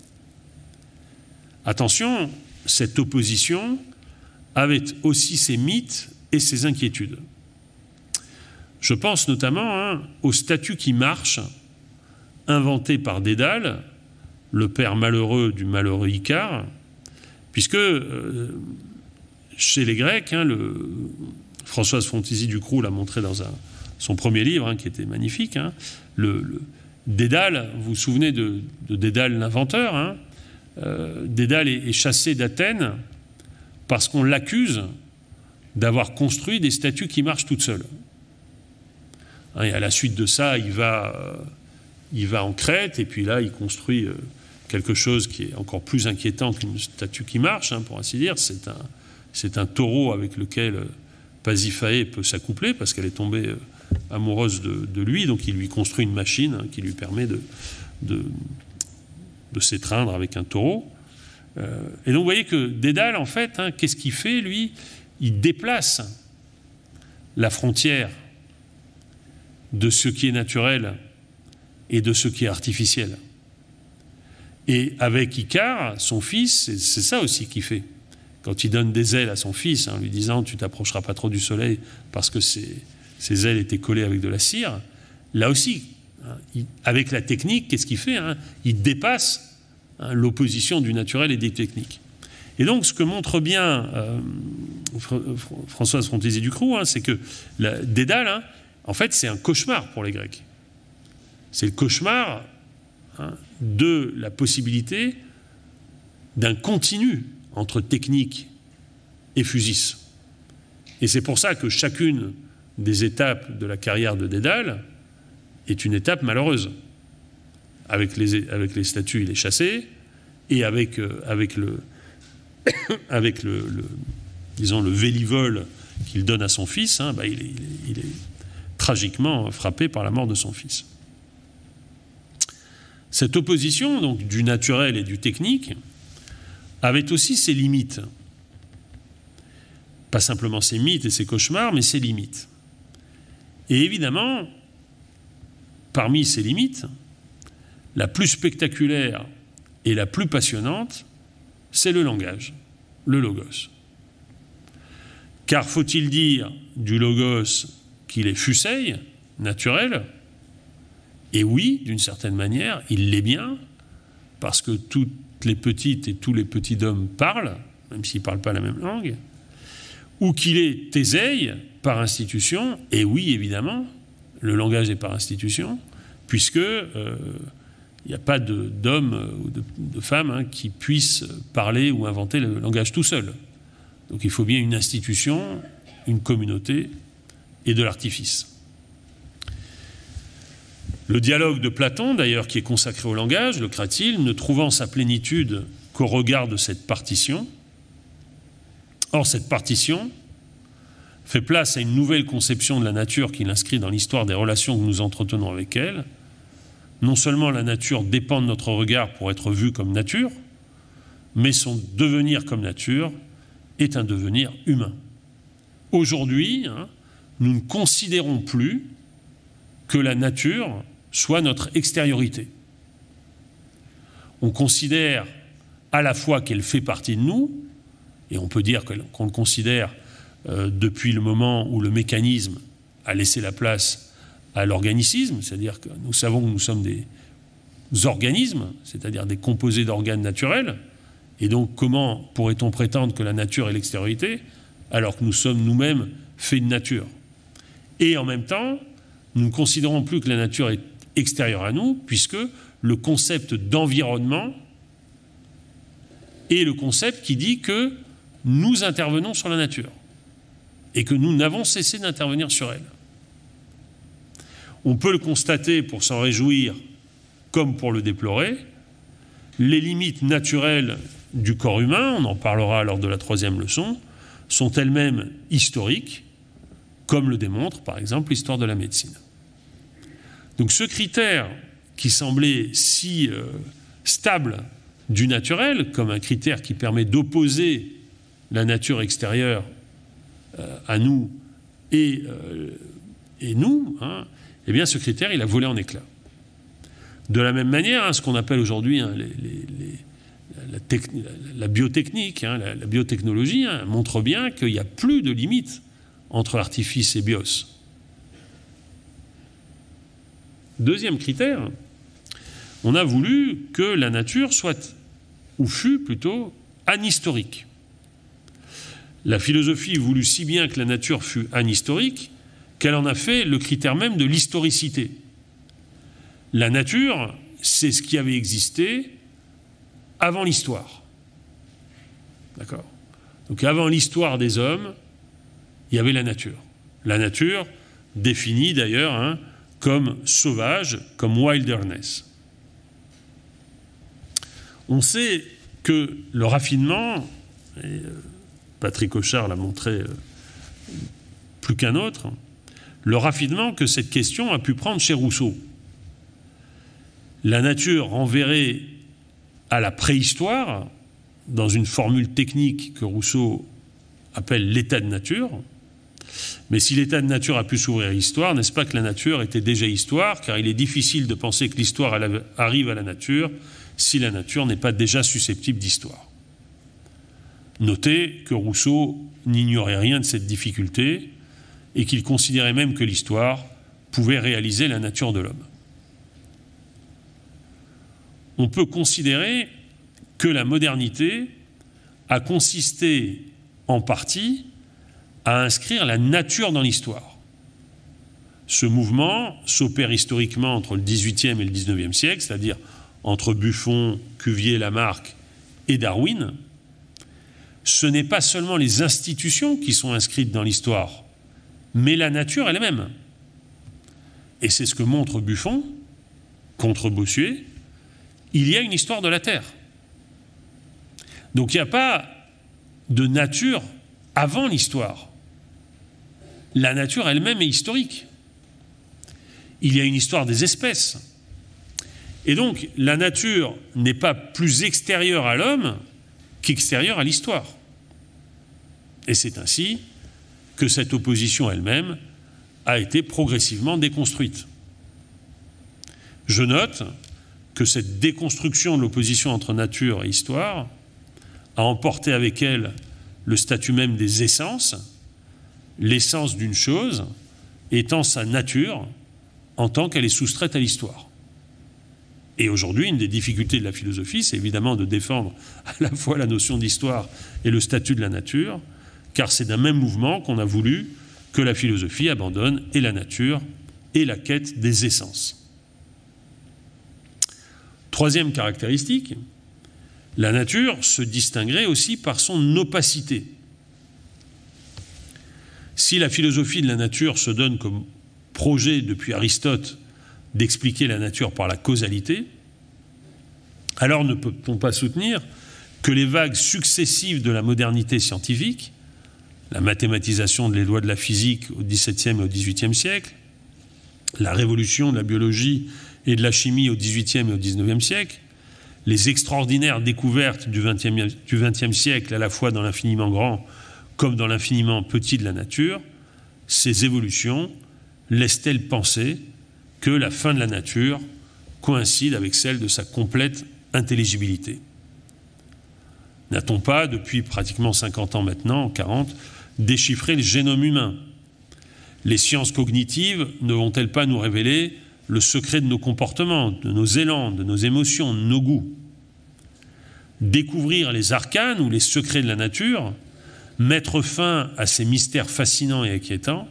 Attention, cette opposition avait aussi ses mythes et ses inquiétudes. Je pense notamment au statut qui marche, inventé par Dédale, le père malheureux du malheureux Icare, puisque chez les Grecs, Françoise Frontisy-Ducrot l'a montré dans son premier livre, qui était magnifique, Dédale, vous vous souvenez de Dédale l'inventeur, Dédale est chassé d'Athènes parce qu'on l'accuse d'avoir construit des statues qui marchent toutes seules. Et à la suite de ça, il va en Crète, et puis là, il construit quelque chose qui est encore plus inquiétant qu'une statue qui marche, pour ainsi dire. C'est un taureau avec lequel Pasiphae peut s'accoupler, parce qu'elle est tombée amoureuse de lui, donc il lui construit une machine qui lui permet de s'étreindre avec un taureau. Et donc vous voyez que Dédale, en fait, qu'est-ce qu'il fait, lui? Il déplace la frontière de ce qui est naturel et de ce qui est artificiel. Et avec Icare, son fils, c'est ça aussi qu'il fait. Quand il donne des ailes à son fils, en lui disant « tu t'approcheras pas trop du soleil » parce que ses ailes étaient collées avec de la cire, là aussi, avec la technique, qu'est-ce qu'il fait? Il dépasse l'opposition du naturel et des techniques. Et donc, ce que montre bien Françoise Frontisy-Ducrot, c'est que Dédale, en fait, c'est un cauchemar pour les Grecs. C'est le cauchemar de la possibilité d'un continu entre technique et physis. Et c'est pour ça que chacune des étapes de la carrière de Dédale est une étape malheureuse. Avec les statues, il est chassé, et avec le vélivol qu'il donne à son fils, il est tragiquement frappé par la mort de son fils. Cette opposition donc, du naturel et du technique avait aussi ses limites. Pas simplement ses mythes et ses cauchemars, mais ses limites. Et évidemment, parmi ces limites, la plus spectaculaire et la plus passionnante, c'est le langage, le logos. Car faut-il dire du logos qu'il est fusei, naturel? Et oui, d'une certaine manière, il l'est bien, parce que toutes les petites et tous les petits hommes parlent, même s'ils ne parlent pas la même langue, ou qu'il est thései, par institution, et oui, évidemment, le langage est par institution, puisque il n'y a pas d'homme ou de femme qui puisse parler ou inventer le langage tout seul. Donc il faut bien une institution, une communauté et de l'artifice. Le dialogue de Platon, d'ailleurs, qui est consacré au langage, le Cratyle, ne trouvant sa plénitude qu'au regard de cette partition. Or, cette partition fait place à une nouvelle conception de la nature qui l'inscrit dans l'histoire des relations que nous entretenons avec elle. Non seulement la nature dépend de notre regard pour être vue comme nature, mais son devenir comme nature est un devenir humain. Aujourd'hui, nous ne considérons plus que la nature soit notre extériorité. On considère à la fois qu'elle fait partie de nous, et on peut dire qu'on le considère depuis le moment où le mécanisme a laissé la place à l'organicisme, c'est-à-dire que nous savons que nous sommes des organismes, c'est-à-dire des composés d'organes naturels, et donc comment pourrait-on prétendre que la nature est l'extériorité alors que nous sommes nous-mêmes faits de nature? Et en même temps, nous ne considérons plus que la nature est extérieure à nous, puisque le concept d'environnement est le concept qui dit que nous intervenons sur la nature et que nous n'avons cessé d'intervenir sur elle. On peut le constater pour s'en réjouir comme pour le déplorer. Les limites naturelles du corps humain, on en parlera lors de la 3e leçon, sont elles-mêmes historiques, comme le démontre par exemple l'histoire de la médecine. Donc ce critère qui semblait si stable du naturel, comme un critère qui permet d'opposer la nature extérieure à nous et nous, hein, eh bien ce critère, il a volé en éclats. De la même manière, hein, ce qu'on appelle aujourd'hui hein, la biotechnique, hein, la biotechnologie hein, montre bien qu'il n'y a plus de limite entre artifice et bios. Deuxième critère, on a voulu que la nature soit, ou fût plutôt, anhistorique. La philosophie voulut si bien que la nature fût anhistorique qu'elle en a fait le critère même de l'historicité. La nature, c'est ce qui avait existé avant l'histoire. D'accord ? Donc avant l'histoire des hommes, il y avait la nature. La nature, définie d'ailleurs hein, comme sauvage, comme wilderness. On sait que le raffinement, et Patrick Auchard l'a montré plus qu'un autre, le raffinement que cette question a pu prendre chez Rousseau. La nature renverrait à la préhistoire, dans une formule technique que Rousseau appelle l'état de nature. Mais si l'état de nature a pu s'ouvrir à l'histoire, n'est-ce pas que la nature était déjà histoire, car il est difficile de penser que l'histoire arrive à la nature si la nature n'est pas déjà susceptible d'histoire. Notez que Rousseau n'ignorait rien de cette difficulté et qu'il considérait même que l'histoire pouvait réaliser la nature de l'homme. On peut considérer que la modernité a consisté en partie à inscrire la nature dans l'histoire. Ce mouvement s'opère historiquement entre le XVIIIe et le XIXe siècle, c'est-à-dire entre Buffon, Cuvier, Lamarck et Darwin. Ce n'est pas seulement les institutions qui sont inscrites dans l'histoire, mais la nature elle-même. Et c'est ce que montre Buffon contre Bossuet. Il y a une histoire de la Terre. Donc il n'y a pas de nature avant l'histoire. La nature elle-même est historique. Il y a une histoire des espèces. Et donc la nature n'est pas plus extérieure à l'homme qu'extérieure à l'histoire. Et c'est ainsi que cette opposition elle-même a été progressivement déconstruite. Je note que cette déconstruction de l'opposition entre nature et histoire a emporté avec elle le statut même des essences, l'essence d'une chose étant sa nature en tant qu'elle est soustraite à l'histoire. Et aujourd'hui, une des difficultés de la philosophie, c'est évidemment de défendre à la fois la notion d'histoire et le statut de la nature, car c'est d'un même mouvement qu'on a voulu que la philosophie abandonne et la nature et la quête des essences. Troisième caractéristique, la nature se distinguerait aussi par son opacité. Si la philosophie de la nature se donne comme projet depuis Aristote d'expliquer la nature par la causalité, alors ne peut-on pas soutenir que les vagues successives de la modernité scientifique, la mathématisation des lois de la physique au XVIIe et au XVIIIe siècle, la révolution de la biologie et de la chimie au XVIIIe et au XIXe siècle, les extraordinaires découvertes du XXe siècle, à la fois dans l'infiniment grand comme dans l'infiniment petit de la nature, ces évolutions laissent-elles penser que la fin de la nature coïncide avec celle de sa complète intelligibilité? N'a-t-on pas, depuis pratiquement 50 ans maintenant, 40, déchiffré le génome humain? Les sciences cognitives ne vont-elles pas nous révéler le secret de nos comportements, de nos élans, de nos émotions, de nos goûts? Découvrir les arcanes ou les secrets de la nature, mettre fin à ces mystères fascinants et inquiétants,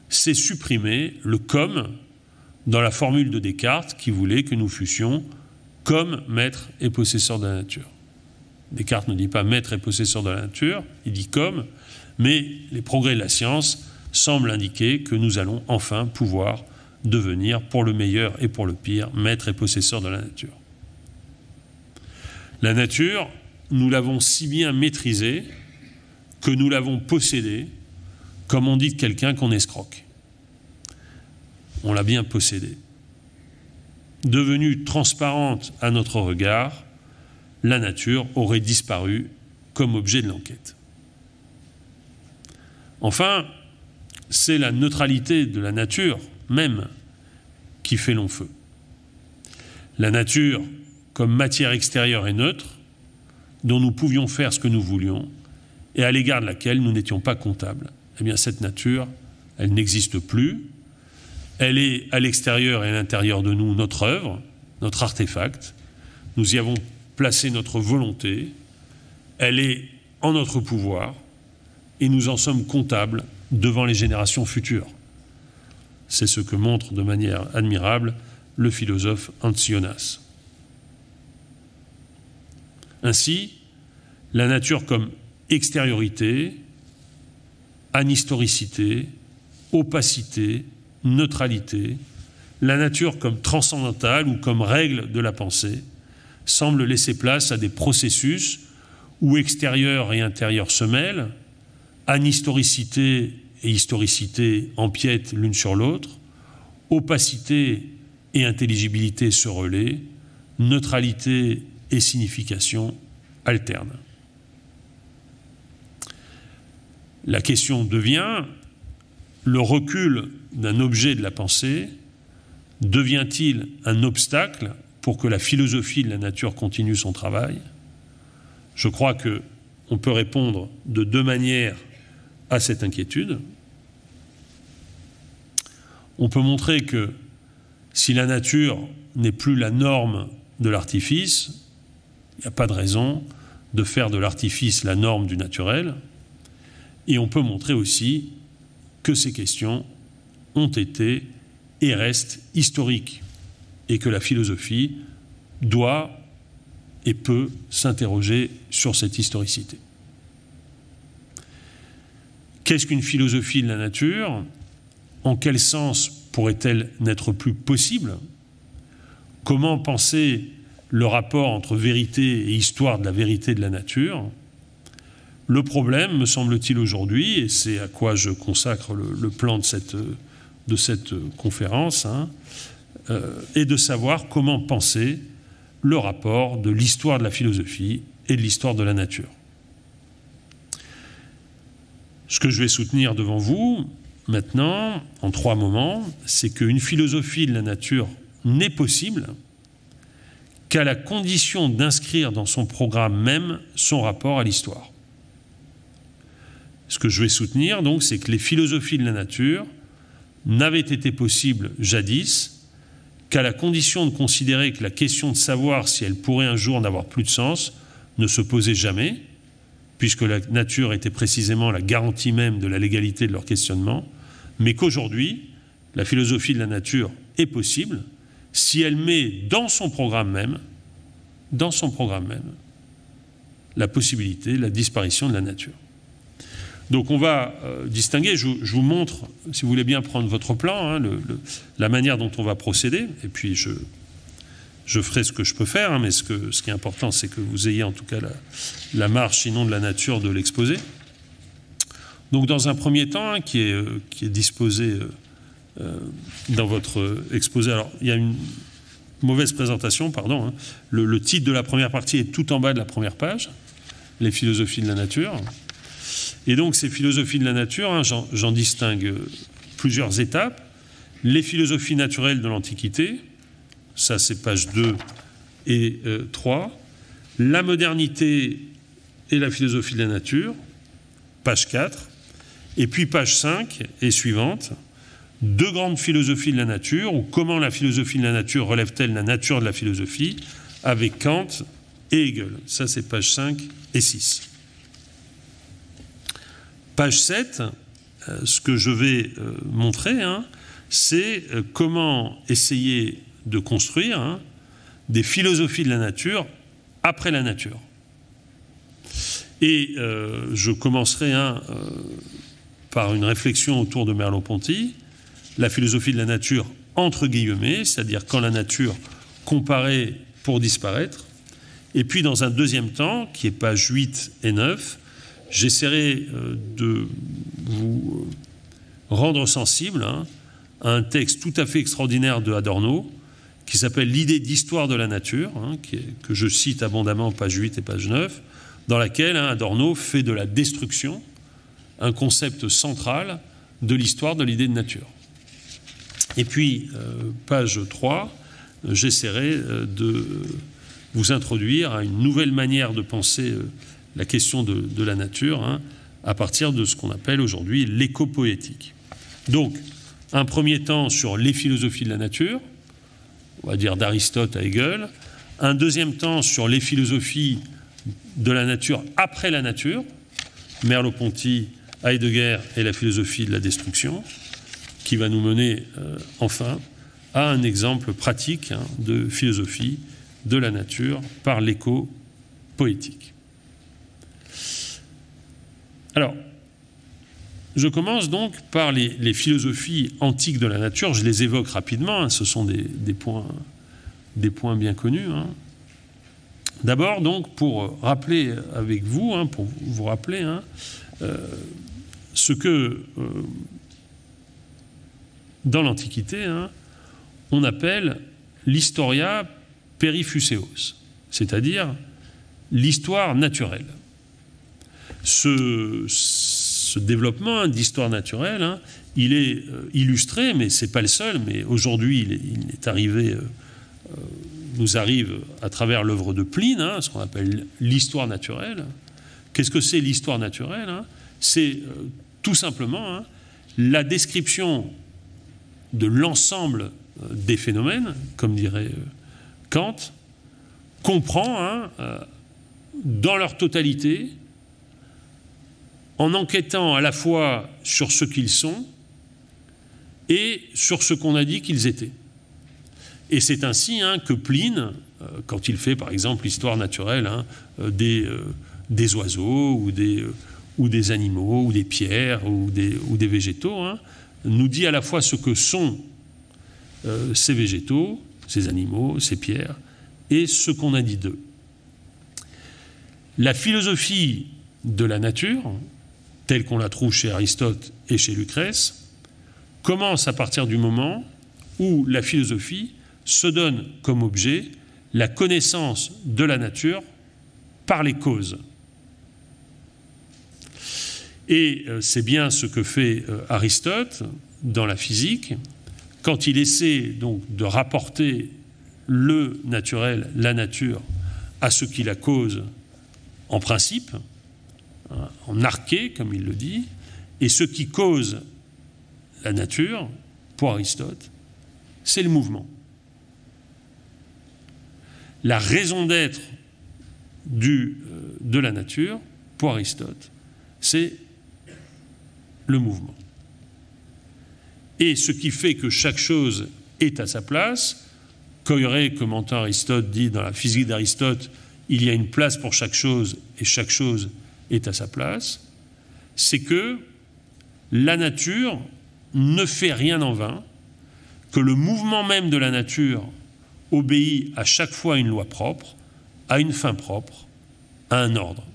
c'est supprimer le « comme » dans la formule de Descartes qui voulait que nous fussions comme maîtres et possesseurs de la nature. Descartes ne dit pas maître et possesseur de la nature, il dit comme, mais les progrès de la science semblent indiquer que nous allons enfin pouvoir devenir, pour le meilleur et pour le pire, maître et possesseur de la nature. La nature, nous l'avons si bien maîtrisée que nous l'avons possédée, comme on dit de quelqu'un qu'on escroque. On l'a bien possédée. devenue transparente à notre regard, la nature aurait disparu comme objet de l'enquête. Enfin, c'est la neutralité de la nature même qui fait long feu. La nature, comme matière extérieure et neutre, dont nous pouvions faire ce que nous voulions, et à l'égard de laquelle nous n'étions pas comptables. Eh bien, cette nature, elle n'existe plus. Elle est à l'extérieur et à l'intérieur de nous notre œuvre, notre artefact. Nous y avons placé notre volonté. Elle est en notre pouvoir et nous en sommes comptables devant les générations futures. C'est ce que montre de manière admirable le philosophe Ancionas. Ainsi, la nature comme extériorité, anistoricité, opacité, neutralité, la nature comme transcendantale ou comme règle de la pensée, semble laisser place à des processus où extérieur et intérieur se mêlent, anistoricité et historicité empiètent l'une sur l'autre, opacité et intelligibilité se relaient, neutralité et signification alternent. La question devient, le recul d'un objet de la pensée devient-il un obstacle pour que la philosophie de la nature continue son travail? Je crois qu'on peut répondre de deux manières à cette inquiétude. On peut montrer que si la nature n'est plus la norme de l'artifice, il n'y a pas de raison de faire de l'artifice la norme du naturel. Et on peut montrer aussi que ces questions ont été et restent historiques et que la philosophie doit et peut s'interroger sur cette historicité. Qu'est-ce qu'une philosophie de la nature? En quel sens pourrait-elle n'être plus possible? Comment penser le rapport entre vérité et histoire de la vérité de la nature? Le problème, me semble-t-il aujourd'hui, et c'est à quoi je consacre le plan de cette conférence, est de savoir comment penser le rapport de l'histoire de la philosophie et de l'histoire de la nature. Ce que je vais soutenir devant vous, maintenant, en 3 moments, c'est qu'une philosophie de la nature n'est possible qu'à la condition d'inscrire dans son programme même son rapport à l'histoire. Ce que je vais soutenir, donc, c'est que les philosophies de la nature n'avaient été possibles jadis qu'à la condition de considérer que la question de savoir si elle pourrait un jour n'avoir plus de sens ne se posait jamais, puisque la nature était précisément la garantie même de la légalité de leur questionnement, mais qu'aujourd'hui, la philosophie de la nature est possible si elle met dans son programme même, la possibilité, la disparition de la nature. Donc on va distinguer, je vous montre, si vous voulez bien prendre votre plan, la manière dont on va procéder, et puis je ferai ce que je peux faire, mais ce qui est important, c'est que vous ayez en tout cas la marge, sinon de la nature de l'exposé. Donc dans un premier temps, qui est disposé dans votre exposé, alors il y a une mauvaise présentation, pardon, le titre de la première partie est tout en bas de la première page, les philosophies de la nature. Et donc ces philosophies de la nature, j'en distingue plusieurs étapes. Les philosophies naturelles de l'Antiquité, ça c'est page 2 et 3. La modernité et la philosophie de la nature, page 4. Et puis page 5 et suivante, 2 grandes philosophies de la nature, ou comment la philosophie de la nature relève-t-elle la nature de la philosophie, avec Kant et Hegel. Ça c'est page 5 et 6. Page 7, ce que je vais montrer, c'est comment essayer de construire des philosophies de la nature après la nature. Et je commencerai par une réflexion autour de Merleau-Ponty, la philosophie de la nature entre guillemets, c'est-à-dire quand la nature comparaît pour disparaître. Et puis dans un deuxième temps, qui est page 8 et 9, j'essaierai de vous rendre sensible à un texte tout à fait extraordinaire de Adorno qui s'appelle l'idée d'histoire de la nature, que je cite abondamment, page 8 et page 9, dans laquelle Adorno fait de la destruction un concept central de l'histoire de l'idée de nature. Et puis, page 3, j'essaierai de vous introduire à une nouvelle manière de penser la question de la nature, à partir de ce qu'on appelle aujourd'hui l'éco-poétique. Donc, un premier temps sur les philosophies de la nature, on va dire d'Aristote à Hegel, un deuxième temps sur les philosophies de la nature après la nature, Merleau-Ponty, Heidegger et la philosophie de la destruction, qui va nous mener enfin à un exemple pratique de philosophie de la nature par l'éco-poétique. Alors, je commence donc par les philosophies antiques de la nature. Je les évoque rapidement, ce sont des points bien connus. D'abord, donc, pour rappeler avec vous, pour vous rappeler ce que, dans l'Antiquité, on appelle l'historia perifuseos, c'est-à-dire l'histoire naturelle. Ce développement d'histoire naturelle, il est illustré, mais ce n'est pas le seul, mais aujourd'hui il est arrivé, nous arrive à travers l'œuvre de Pline, ce qu'on appelle l'histoire naturelle. Qu'est-ce que c'est l'histoire naturelle? C'est tout simplement la description de l'ensemble des phénomènes, comme dirait Kant, comprend dans leur totalité, en enquêtant à la fois sur ce qu'ils sont et sur ce qu'on a dit qu'ils étaient. Et c'est ainsi que Pline, quand il fait par exemple l'histoire naturelle des oiseaux ou des animaux ou des pierres ou des végétaux, nous dit à la fois ce que sont ces végétaux, ces animaux, ces pierres, et ce qu'on a dit d'eux. La philosophie de la nature, telle qu'on la trouve chez Aristote et chez Lucrèce, commence à partir du moment où la philosophie se donne comme objet la connaissance de la nature par les causes. Et c'est bien ce que fait Aristote dans la physique, quand il essaie donc de rapporter le naturel, la nature, à ce qui la cause en principe, en arché, comme il le dit, et ce qui cause la nature, pour Aristote, c'est le mouvement. La raison d'être de la nature, pour Aristote, c'est le mouvement. Et ce qui fait que chaque chose est à sa place, Coiré, commentant Aristote, dit dans la physique d'Aristote, il y a une place pour chaque chose et chaque chose est à sa place, c'est que la nature ne fait rien en vain, que le mouvement même de la nature obéit à chaque fois à une loi propre, à une fin propre, à un ordre.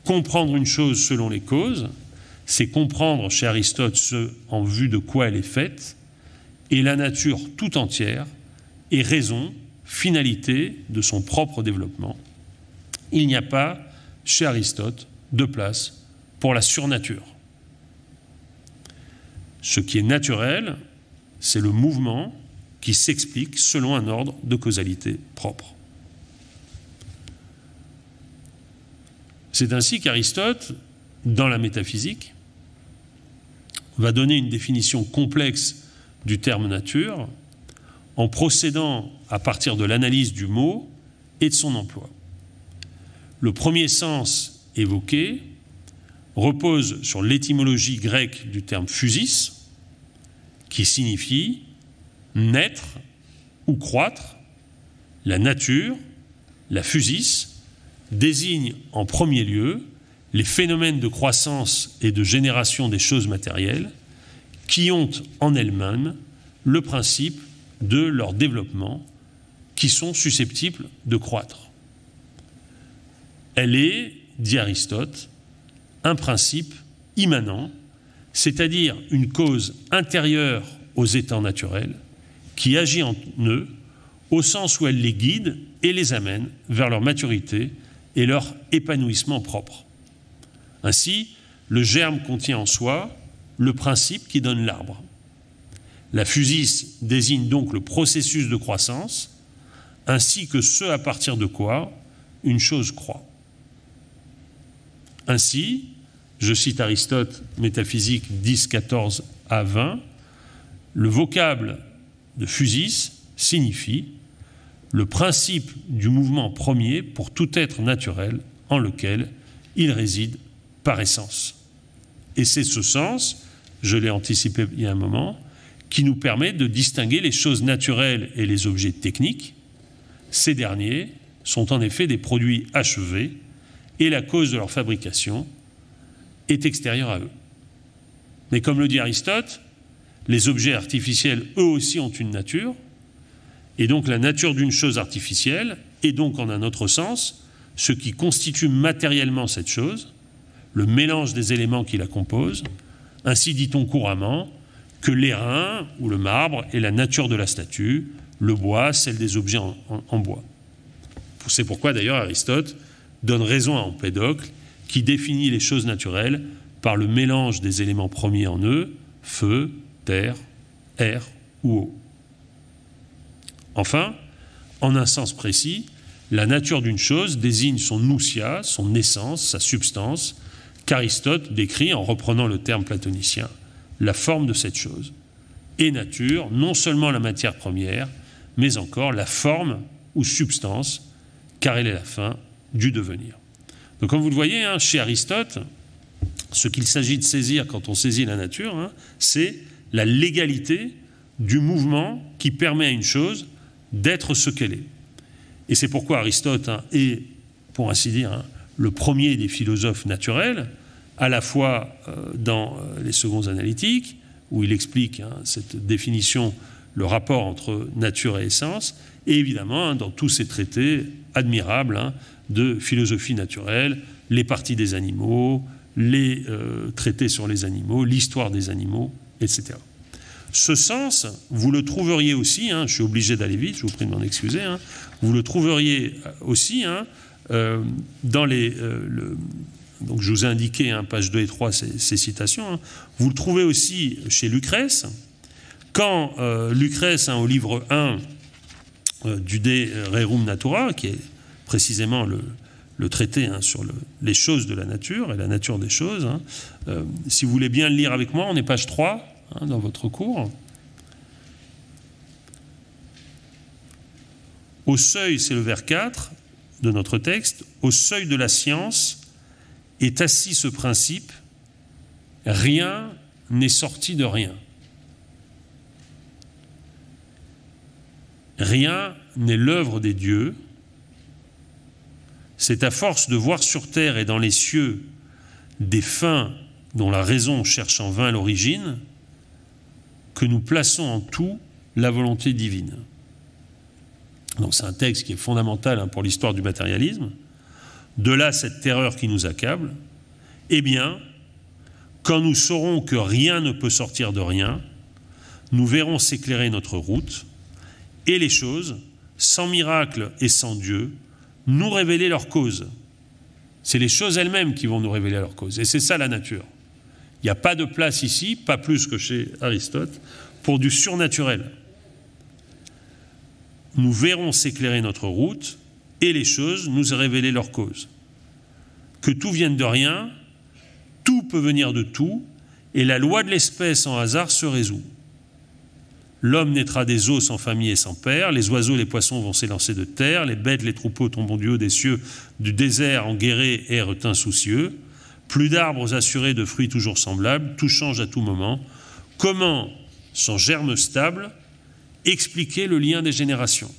Comprendre une chose selon les causes, c'est comprendre chez Aristote ce en vue de quoi elle est faite, et la nature tout entière est raison, finalité de son propre développement. Il n'y a pas, chez Aristote, de place pour la surnature. Ce qui est naturel, c'est le mouvement qui s'explique selon un ordre de causalité propre. C'est ainsi qu'Aristote, dans la métaphysique, va donner une définition complexe du terme nature en procédant à partir de l'analyse du mot et de son emploi. Le premier sens évoqué repose sur l'étymologie grecque du terme physis, qui signifie naître ou croître. La nature, la physis, désigne en premier lieu les phénomènes de croissance et de génération des choses matérielles qui ont en elles-mêmes le principe de leur développement, qui sont susceptibles de croître. Elle est, dit Aristote, un principe immanent, c'est-à-dire une cause intérieure aux états naturels, qui agit en eux au sens où elle les guide et les amène vers leur maturité et leur épanouissement propre. Ainsi, le germe contient en soi le principe qui donne l'arbre. La physis désigne donc le processus de croissance, ainsi que ce à partir de quoi une chose croît. Ainsi, je cite Aristote, Métaphysique 10, 14 à 20, le vocable de physis signifie le principe du mouvement premier pour tout être naturel en lequel il réside par essence. Et c'est ce sens, je l'ai anticipé il y a un moment, qui nous permet de distinguer les choses naturelles et les objets techniques. Ces derniers sont en effet des produits achevés et la cause de leur fabrication est extérieure à eux. Mais comme le dit Aristote, les objets artificiels, eux aussi, ont une nature, et donc la nature d'une chose artificielle est donc, en un autre sens, ce qui constitue matériellement cette chose, le mélange des éléments qui la composent. Ainsi dit-on couramment que l'airain ou le marbre est la nature de la statue, le bois, celle des objets en bois. C'est pourquoi d'ailleurs Aristote donne raison à Empédocle, qui définit les choses naturelles par le mélange des éléments premiers en eux, feu, terre, air ou eau. Enfin, en un sens précis, la nature d'une chose désigne son ousia, son essence, sa substance, qu'Aristote décrit, en reprenant le terme platonicien, la forme de cette chose. Et nature, non seulement la matière première, mais encore la forme ou substance, car elle est la fin du devenir. Donc comme vous le voyez, chez Aristote, ce qu'il s'agit de saisir quand on saisit la nature, c'est la légalité du mouvement qui permet à une chose d'être ce qu'elle est. Et c'est pourquoi Aristote est, pour ainsi dire, le premier des philosophes naturels, à la fois dans les secondes analytiques, où il explique cette définition, le rapport entre nature et essence, et évidemment dans tous ces traités admirables de philosophie naturelle, les parties des animaux, les traités sur les animaux, l'histoire des animaux, etc. Ce sens, vous le trouveriez aussi, je suis obligé d'aller vite, je vous prie de m'en excuser, vous le trouveriez aussi dans les... donc je vous ai indiqué, pages 2 et 3, ces citations, vous le trouvez aussi chez Lucrèce, quand Lucrèce, au livre 1 du De Rerum Natura, qui est précisément le traité sur les choses de la nature et la nature des choses, si vous voulez bien le lire avec moi, on est page 3, dans votre cours. Au seuil, c'est le vers 4 de notre texte, au seuil de la science est assis ce principe, rien n'est sorti de rien. Rien n'est l'œuvre des dieux. C'est à force de voir sur terre et dans les cieux des fins dont la raison cherche en vain l'origine que nous plaçons en tout la volonté divine. Donc c'est un texte qui est fondamental pour l'histoire du matérialisme. De là cette terreur qui nous accable. Eh bien, quand nous saurons que rien ne peut sortir de rien, nous verrons s'éclairer notre route et les choses, sans miracle et sans Dieu, nous révéler leur cause. C'est les choses elles-mêmes qui vont nous révéler leur cause. Et c'est ça la nature. Il n'y a pas de place ici, pas plus que chez Aristote, pour du surnaturel. Nous verrons s'éclairer notre route et les choses nous révéler leur cause. Que tout vienne de rien, tout peut venir de tout, et la loi de l'espèce en hasard se résout. L'homme naîtra des eaux sans famille et sans père, les oiseaux, les poissons vont s'élancer de terre, les bêtes, les troupeaux tomberont du haut des cieux, du désert en guéré errent insoucieux, plus d'arbres assurés de fruits toujours semblables, tout change à tout moment. Comment, sans germe stable, expliquer le lien des générations?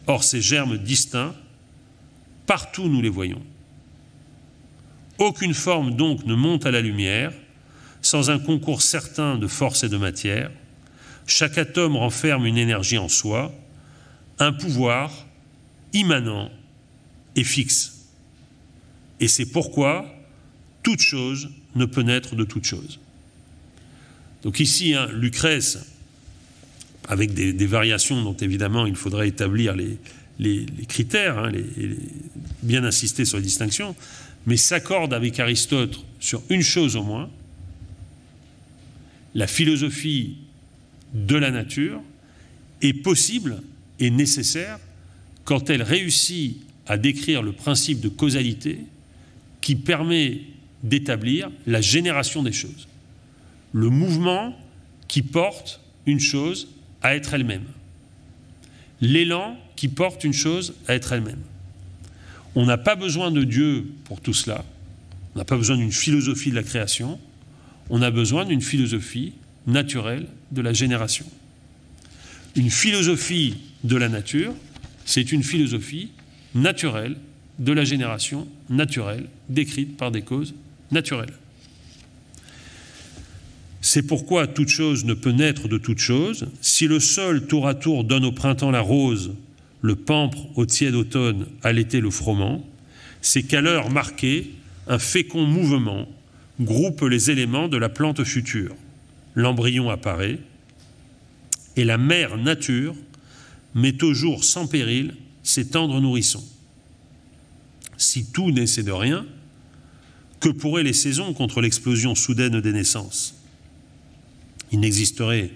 Or, ces germes distincts, partout nous les voyons. Aucune forme donc ne monte à la lumière sans un concours certain de force et de matière. Chaque atome renferme une énergie en soi, un pouvoir immanent et fixe. Et c'est pourquoi toute chose ne peut naître de toute chose. Donc ici, Lucrèce avec des variations dont évidemment il faudrait établir les critères, hein, bien insister sur les distinctions, mais s'accorde avec Aristote sur une chose au moins: la philosophie de la nature est possible et nécessaire quand elle réussit à décrire le principe de causalité qui permet d'établir la génération des choses, le mouvement qui porte une chose à être elle-même, l'élan qui porte une chose à être elle-même. On n'a pas besoin de Dieu pour tout cela, on n'a pas besoin d'une philosophie de la création, on a besoin d'une philosophie naturelle de la génération. Une philosophie de la nature, c'est une philosophie naturelle de la génération naturelle, décrite par des causes naturelles. C'est pourquoi toute chose ne peut naître de toute chose. Si le sol tour à tour donne au printemps la rose, le pampre au tiède automne, à l'été le froment, c'est qu'à l'heure marquée, un fécond mouvement groupe les éléments de la plante future. L'embryon apparaît, et la mère nature met au jour sans péril ses tendres nourrissons. Si tout naissait de rien, que pourraient les saisons contre l'explosion soudaine des naissances? Il n'existerait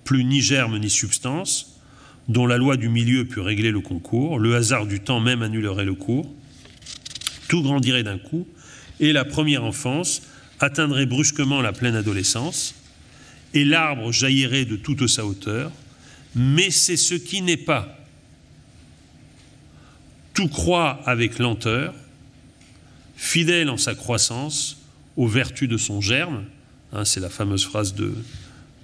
plus ni germe ni substance, dont la loi du milieu pût régler le concours, le hasard du temps même annulerait le cours, tout grandirait d'un coup, et la première enfance atteindrait brusquement la pleine adolescence, et l'arbre jaillirait de toute sa hauteur, mais c'est ce qui n'est pas. Tout croît avec lenteur, fidèle en sa croissance aux vertus de son germe, hein, c'est la fameuse phrase de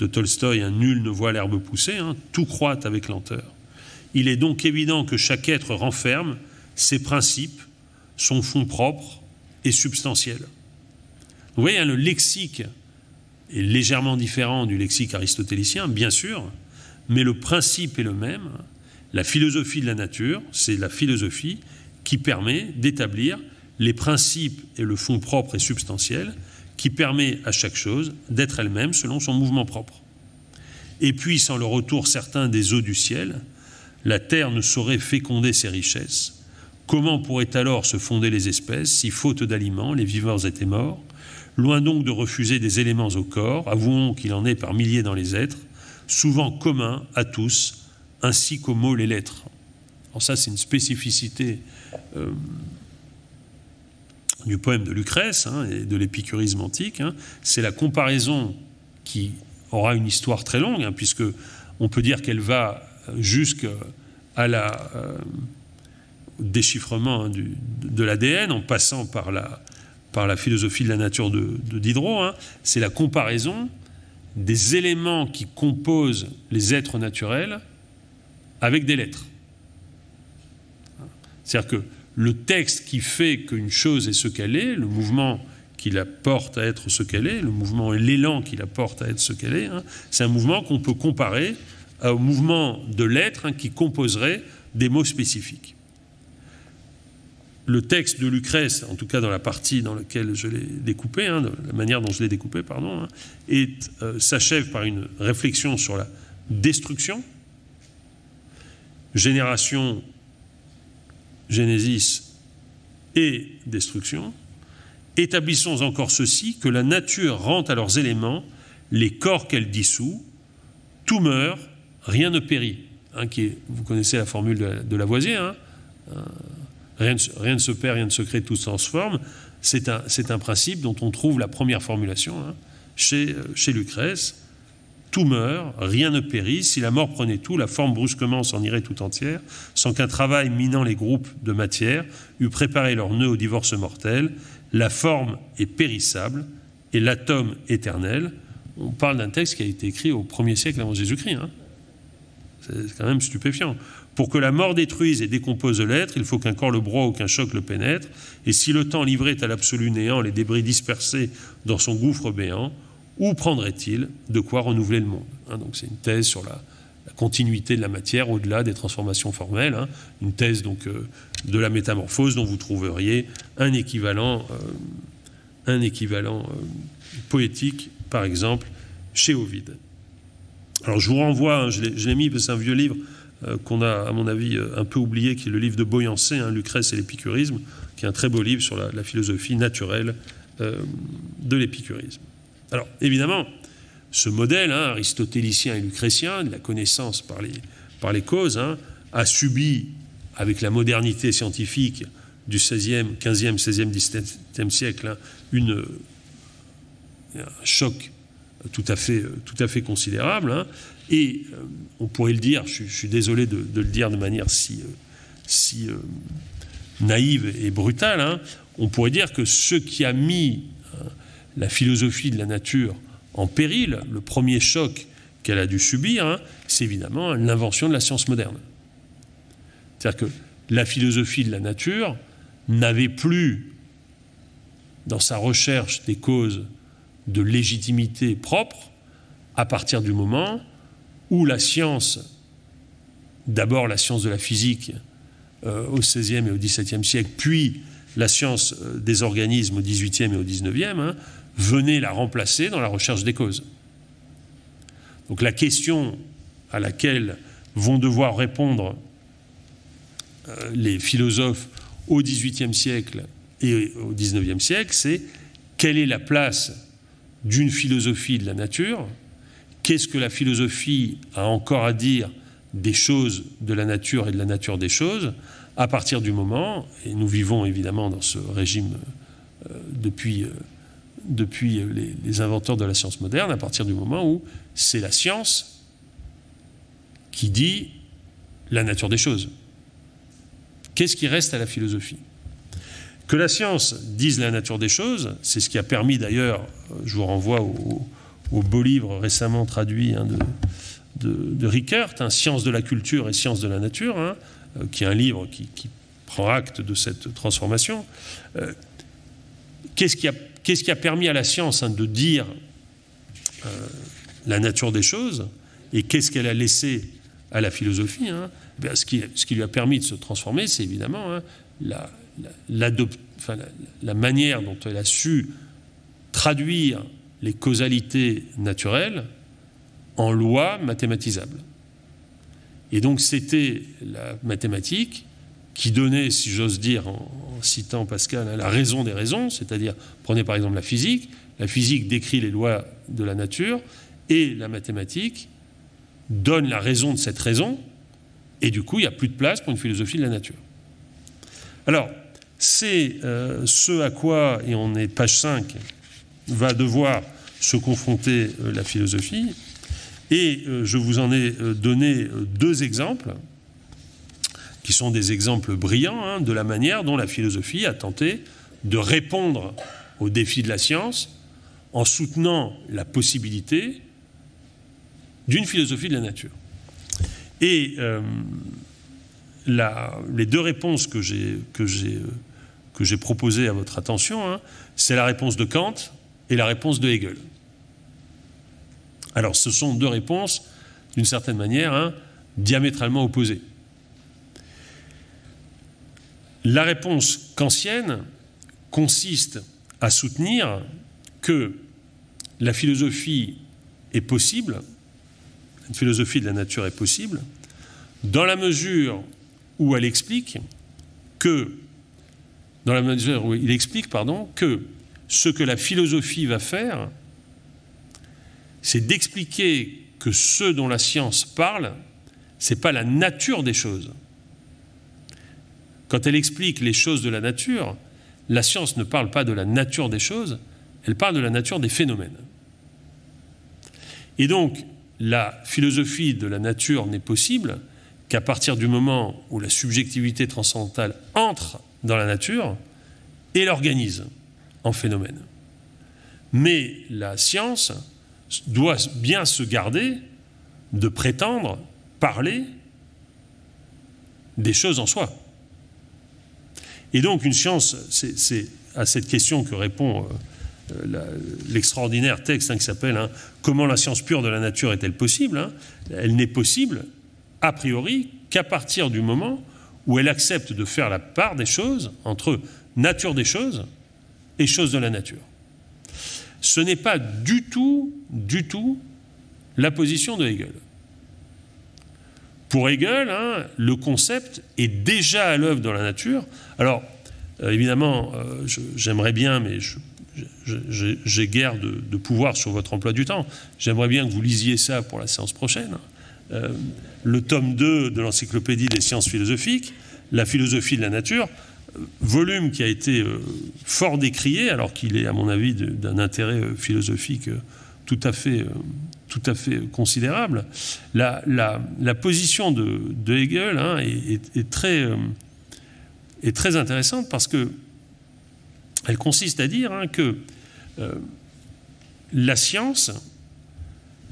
Tolstoï, hein, nul ne voit l'herbe pousser, hein, tout croît avec lenteur. Il est donc évident que chaque être renferme ses principes, son fond propre et substantiel. Vous voyez, hein, le lexique est légèrement différent du lexique aristotélicien, bien sûr, mais le principe est le même. La philosophie de la nature, c'est la philosophie qui permet d'établir les principes et le fond propre et substantiel, qui permet à chaque chose d'être elle-même selon son mouvement propre. Et puis, sans le retour certain des eaux du ciel, la terre ne saurait féconder ses richesses. Comment pourraient alors se fonder les espèces si, faute d'aliments, les vivants étaient morts? Loin donc de refuser des éléments au corps, avouons qu'il en est par milliers dans les êtres, souvent communs à tous, ainsi qu'aux mots les lettres. Alors ça, c'est une spécificité du poème de Lucrèce, hein, et de l'épicurisme antique, hein. C'est la comparaison qui aura une histoire très longue, hein, puisque on peut dire qu'elle va jusqu'à au déchiffrement, hein, de l'ADN, en passant par la philosophie de la nature de Diderot, hein. C'est la comparaison des éléments qui composent les êtres naturels avec des lettres. C'est-à-dire que le texte qui fait qu'une chose est ce qu'elle est, le mouvement qui la porte à être ce qu'elle est, le mouvement et l'élan qui la porte à être ce qu'elle est, hein, c'est un mouvement qu'on peut comparer au mouvement de l'être, hein, qui composerait des mots spécifiques. Le texte de Lucrèce, en tout cas dans la partie dans laquelle je l'ai découpé, hein, la manière dont je l'ai découpé, pardon, hein, s'achève par une réflexion sur la destruction, génération, génésis et destruction. Établissons encore ceci, que la nature rend à leurs éléments les corps qu'elle dissout, tout meurt, rien ne périt. Hein, vous connaissez la formule de Lavoisier, hein, rien ne se perd, rien ne se crée, tout se transforme. C'est un principe dont on trouve la première formulation, hein, chez Lucrèce. Tout meurt, rien ne périt. Si la mort prenait tout, la forme brusquement s'en irait tout entière, sans qu'un travail minant les groupes de matière eût préparé leur nœud au divorce mortel. La forme est périssable et l'atome éternel. On parle d'un texte qui a été écrit au 1er siècle avant Jésus-Christ, hein. C'est quand même stupéfiant. Pour que la mort détruise et décompose l'être, il faut qu'un corps le broie ou qu'un choc le pénètre. Et si le temps livrait à l'absolu néant les débris dispersés dans son gouffre béant, où prendrait-il de quoi renouveler le monde, hein? Donc c'est une thèse sur la continuité de la matière au-delà des transformations formelles, hein. Une thèse donc de la métamorphose dont vous trouveriez un équivalent poétique, par exemple, chez Ovide. Alors je vous renvoie, je l'ai mis, parce que c'est un vieux livre qu'on a, à mon avis, un peu oublié, qui est le livre de Boyancé, Lucrèce et l'épicurisme, qui est un très beau livre sur la philosophie naturelle de l'épicurisme. Alors évidemment, ce modèle aristotélicien et lucrétien, de la connaissance par les causes, a subi, avec la modernité scientifique du XVIe, XVe, XVIe, XVIIe siècle, un choc tout à fait considérable. Et on pourrait le dire, je suis désolé de le dire de manière si naïve et brutale, on pourrait dire que ce qui a mis la philosophie de la nature en péril, le premier choc qu'elle a dû subir, c'est évidemment l'invention de la science moderne. C'est-à-dire que la philosophie de la nature n'avait plus, dans sa recherche des causes de légitimité propre, à partir du moment où la science, d'abord la science de la physique au XVIe et au XVIIe siècle, puis la science des organismes au XVIIIe et au XIXe, venait la remplacer dans la recherche des causes. Donc la question à laquelle vont devoir répondre les philosophes au XVIIIe siècle et au XIXe siècle, c'est quelle est la place d'une philosophie de la nature? Qu'est-ce que la philosophie a encore à dire des choses de la nature et de la nature des choses, à partir du moment, et nous vivons évidemment dans ce régime depuis les inventeurs de la science moderne, à partir du moment où c'est la science qui dit la nature des choses. Qu'est-ce qui reste à la philosophie? Que la science dise la nature des choses, c'est ce qui a permis d'ailleurs, je vous renvoie au beau livre récemment traduit de Rickert, Science de la culture et science de la nature, qui est un livre qui prend acte de cette transformation. Qu'est-ce qui a permis à la science de dire la nature des choses, et qu'est-ce qu'elle a laissé à la philosophie? Ce qui lui a permis de se transformer, c'est évidemment la manière dont elle a su traduire les causalités naturelles en lois mathématisables. Et donc c'était la mathématique qui donnait, si j'ose dire, en citant Pascal, la raison des raisons, c'est-à-dire, prenez par exemple la physique décrit les lois de la nature, et la mathématique donne la raison de cette raison, et du coup il n'y a plus de place pour une philosophie de la nature. Alors, c'est ce à quoi, et on est page 5, va devoir se confronter la philosophie, et je vous en ai donné deux exemples, qui sont des exemples brillants de la manière dont la philosophie a tenté de répondre aux défis de la science en soutenant la possibilité d'une philosophie de la nature. Et les deux réponses que j'ai proposées à votre attention, c'est la réponse de Kant et la réponse de Hegel. Alors, ce sont deux réponses, d'une certaine manière, diamétralement opposées. La réponse kantienne consiste à soutenir que la philosophie est possible, une philosophie de la nature est possible, dans la mesure où elle explique que, que ce que la philosophie va faire, c'est d'expliquer que ce dont la science parle, ce n'est pas la nature des choses. Quand elle explique les choses de la nature, la science ne parle pas de la nature des choses, elle parle de la nature des phénomènes. Et donc, la philosophie de la nature n'est possible qu'à partir du moment où la subjectivité transcendantale entre dans la nature et l'organise en phénomène. Mais la science doit bien se garder de prétendre parler des choses en soi. Et donc une science, c'est à cette question que répond l'extraordinaire texte qui s'appelle « Comment la science pure de la nature est-elle possible ?» Elle n'est possible, a priori, qu'à partir du moment où elle accepte de faire la part des choses entre nature des choses et choses de la nature. Ce n'est pas du tout la position de Hegel. Pour Hegel, le concept est déjà à l'œuvre dans la nature. Alors, évidemment, j'aimerais bien, mais j'ai guère de pouvoir sur votre emploi du temps. J'aimerais bien que vous lisiez ça pour la séance prochaine. Le tome 2 de l'Encyclopédie des sciences philosophiques, la philosophie de la nature, volume qui a été fort décrié, alors qu'il est, à mon avis, d'un intérêt philosophique tout à fait considérable. La position de Hegel est très intéressante parce que elle consiste à dire que la science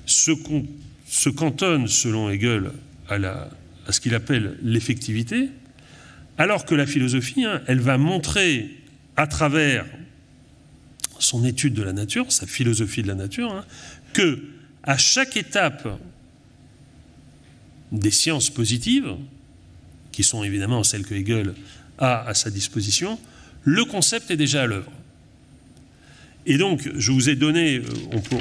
se cantonne, selon Hegel, à ce qu'il appelle l'effectivité, alors que la philosophie, elle va montrer à travers son étude de la nature, sa philosophie de la nature, que à chaque étape des sciences positives, qui sont évidemment celles que Hegel a à sa disposition, le concept est déjà à l'œuvre. Et donc, je vous ai donné,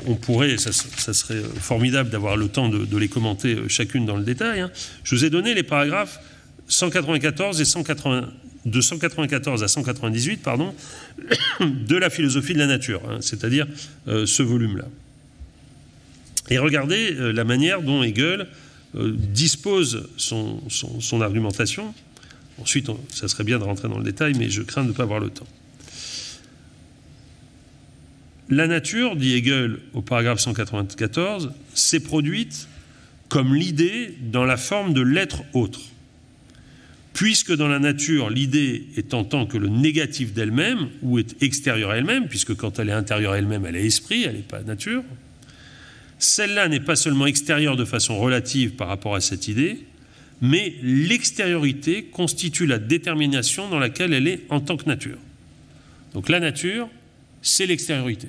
on pourrait, ça serait formidable d'avoir le temps de les commenter chacune dans le détail, je vous ai donné les paragraphes 194 et 194 à 198, pardon, de la philosophie de la nature, c'est-à-dire ce volume-là. Et regardez la manière dont Hegel dispose son argumentation. Ensuite, ça serait bien de rentrer dans le détail, mais je crains de ne pas avoir le temps. La nature, dit Hegel au paragraphe 194, s'est produite comme l'idée dans la forme de l'être autre. Puisque dans la nature, l'idée est en tant que le négatif d'elle-même, ou est extérieure à elle-même, puisque quand elle est intérieure à elle-même, elle est esprit, elle n'est pas nature, celle-là n'est pas seulement extérieure de façon relative par rapport à cette idée, mais l'extériorité constitue la détermination dans laquelle elle est en tant que nature. Donc la nature, c'est l'extériorité.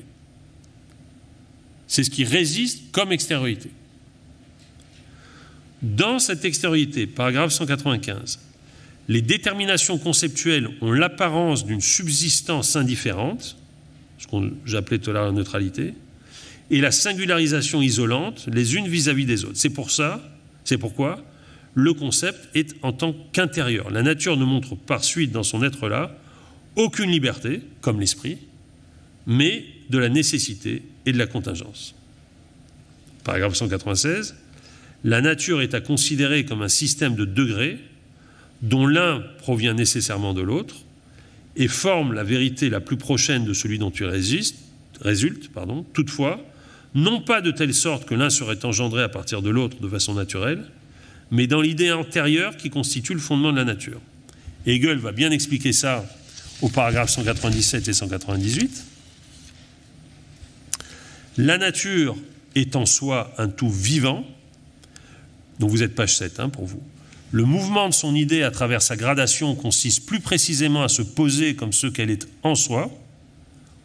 C'est ce qui résiste comme extériorité. Dans cette extériorité, paragraphe 195, les déterminations conceptuelles ont l'apparence d'une subsistance indifférente, ce que j'appelais tout à l'heure la neutralité, et la singularisation isolante les unes vis-à-vis des autres. C'est pourquoi le concept est en tant qu'intérieur. La nature ne montre par suite dans son être-là aucune liberté, comme l'esprit, mais de la nécessité et de la contingence. Paragraphe 196, la nature est à considérer comme un système de degrés dont l'un provient nécessairement de l'autre et forme la vérité la plus prochaine de celui dont il résulte, toutefois, non pas de telle sorte que l'un serait engendré à partir de l'autre de façon naturelle, mais dans l'idée antérieure qui constitue le fondement de la nature. Hegel va bien expliquer ça au paragraphe 197 et 198. La nature est en soi un tout vivant, donc vous êtes page 7 pour vous. Le mouvement de son idée à travers sa gradation consiste plus précisément à se poser comme ce qu'elle est en soi,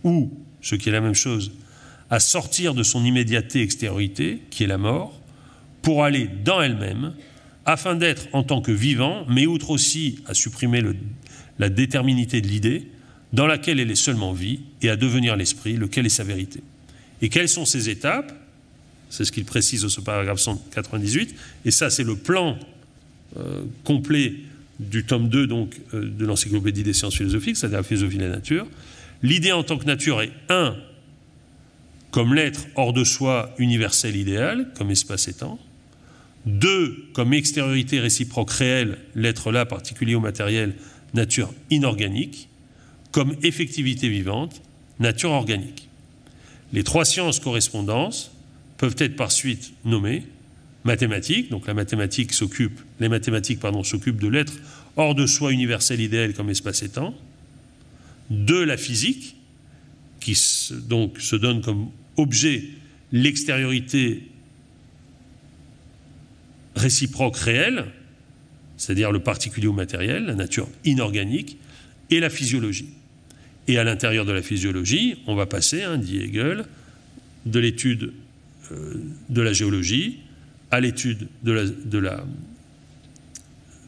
ou, ce qui est la même chose, à sortir de son immédiateté extériorité, qui est la mort, pour aller dans elle-même, afin d'être en tant que vivant, mais outre aussi à supprimer la déterminité de l'idée, dans laquelle elle est seulement vie, et à devenir l'esprit, lequel est sa vérité. Et quelles sont ces étapes? C'est ce qu'il précise au paragraphe 198, et ça c'est le plan complet du tome 2 donc, de l'Encyclopédie des sciences philosophiques, c'est-à-dire la philosophie de la nature. L'idée en tant que nature est 1, comme l'être hors de soi universel idéal, comme espace et temps. 2, comme extériorité réciproque réelle, l'être là particulier au matériel, nature inorganique. Comme effectivité vivante, nature organique. Les 3 sciences correspondantes peuvent être par suite nommées mathématiques, donc les mathématiques s'occupent de l'être hors de soi universel idéal comme espace et temps. 2, la physique, qui donc se donne comme objet l'extériorité réciproque réelle, c'est-à-dire le particulier au matériel, la nature inorganique, et la physiologie. Et à l'intérieur de la physiologie, on va passer, dit Hegel, de l'étude de la géologie à l'étude de la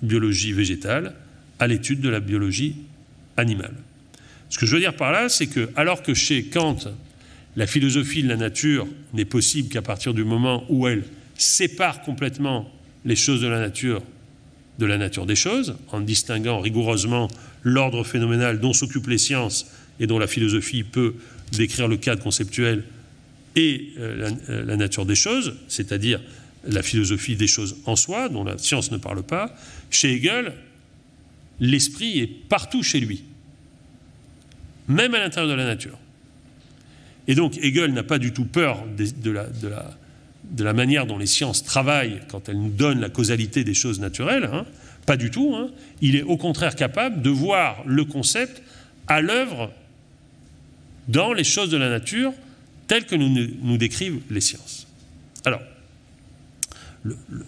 biologie végétale, à l'étude de la biologie animale. Ce que je veux dire par là, c'est que, alors que chez Kant, la philosophie de la nature n'est possible qu'à partir du moment où elle sépare complètement les choses de la nature des choses, en distinguant rigoureusement l'ordre phénoménal dont s'occupent les sciences et dont la philosophie peut décrire le cadre conceptuel, et la nature des choses, c'est-à-dire la philosophie des choses en soi, dont la science ne parle pas. Chez Hegel, l'esprit est partout chez lui, même à l'intérieur de la nature. Et donc Hegel n'a pas du tout peur de la manière dont les sciences travaillent quand elles nous donnent la causalité des choses naturelles, hein, pas du tout. Hein. Il est au contraire capable de voir le concept à l'œuvre dans les choses de la nature telles que nous décrivent les sciences. Alors,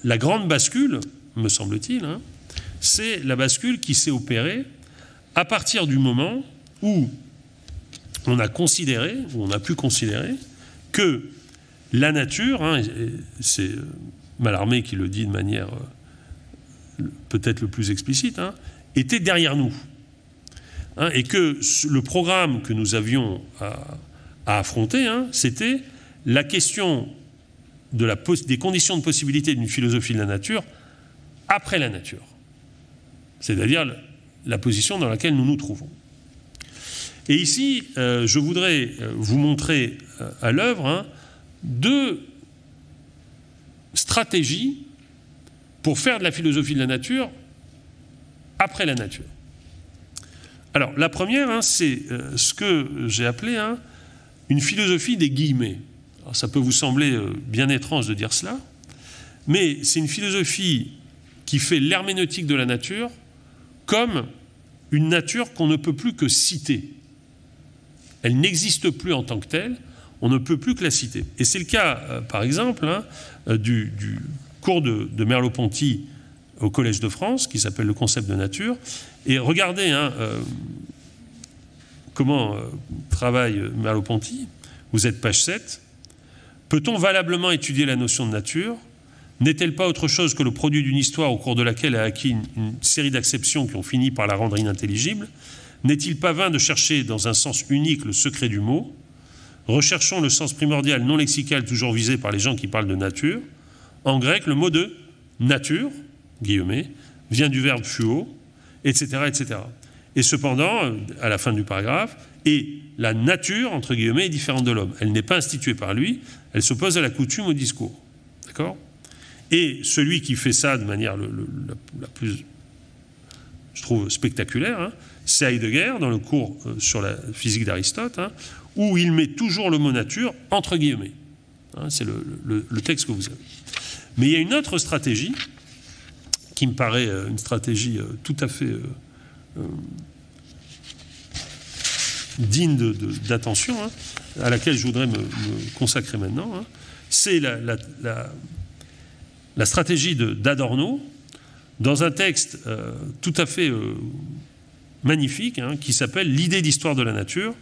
la grande bascule, me semble-t-il, hein, c'est la bascule qui s'est opérée à partir du moment où on a considéré, où on a pu considérer que la nature, hein, c'est Mallarmé qui le dit de manière peut-être le plus explicite, hein, était derrière nous. Hein, et que le programme que nous avions à affronter, hein, c'était la question des conditions de possibilité d'une philosophie de la nature après la nature. C'est-à-dire la position dans laquelle nous nous trouvons. Et ici, je voudrais vous montrer à l'œuvre, hein, 2 stratégies pour faire de la philosophie de la nature après la nature. Alors, la première, hein, c'est ce que j'ai appelé, hein, une philosophie des guillemets. Alors, ça peut vous sembler bien étrange de dire cela, mais c'est une philosophie qui fait l'herméneutique de la nature comme une nature qu'on ne peut plus que citer. Elle n'existe plus en tant que telle, on ne peut plus que la citer. Et c'est le cas, par exemple, hein, du cours de Merleau-Ponty au Collège de France, qui s'appelle le concept de nature. Et regardez, hein, comment travaille Merleau-Ponty. Vous êtes page 7. Peut-on valablement étudier la notion de nature? N'est-elle pas autre chose que le produit d'une histoire au cours de laquelle elle a acquis une série d'acceptions qui ont fini par la rendre inintelligible? N'est-il pas vain de chercher dans un sens unique le secret du mot? Recherchons le sens primordial non lexical toujours visé par les gens qui parlent de nature. En grec, le mot de nature, guillemets, vient du verbe phuo, etc., etc. Et cependant, à la fin du paragraphe, et la nature, entre guillemets, est différente de l'homme. Elle n'est pas instituée par lui, elle s'oppose à la coutume, au discours. D'accord? Et celui qui fait ça de manière la plus, je trouve, spectaculaire, hein, c'est Heidegger, dans le cours sur la physique d'Aristote, hein, où il met toujours le mot nature entre guillemets. Hein, c'est le texte que vous avez. Mais il y a une autre stratégie qui me paraît une stratégie tout à fait digne d'attention, hein, à laquelle je voudrais me consacrer maintenant. Hein. C'est la stratégie d'Adorno dans un texte tout à fait magnifique, hein, qui s'appelle « L'idée d'histoire de la nature »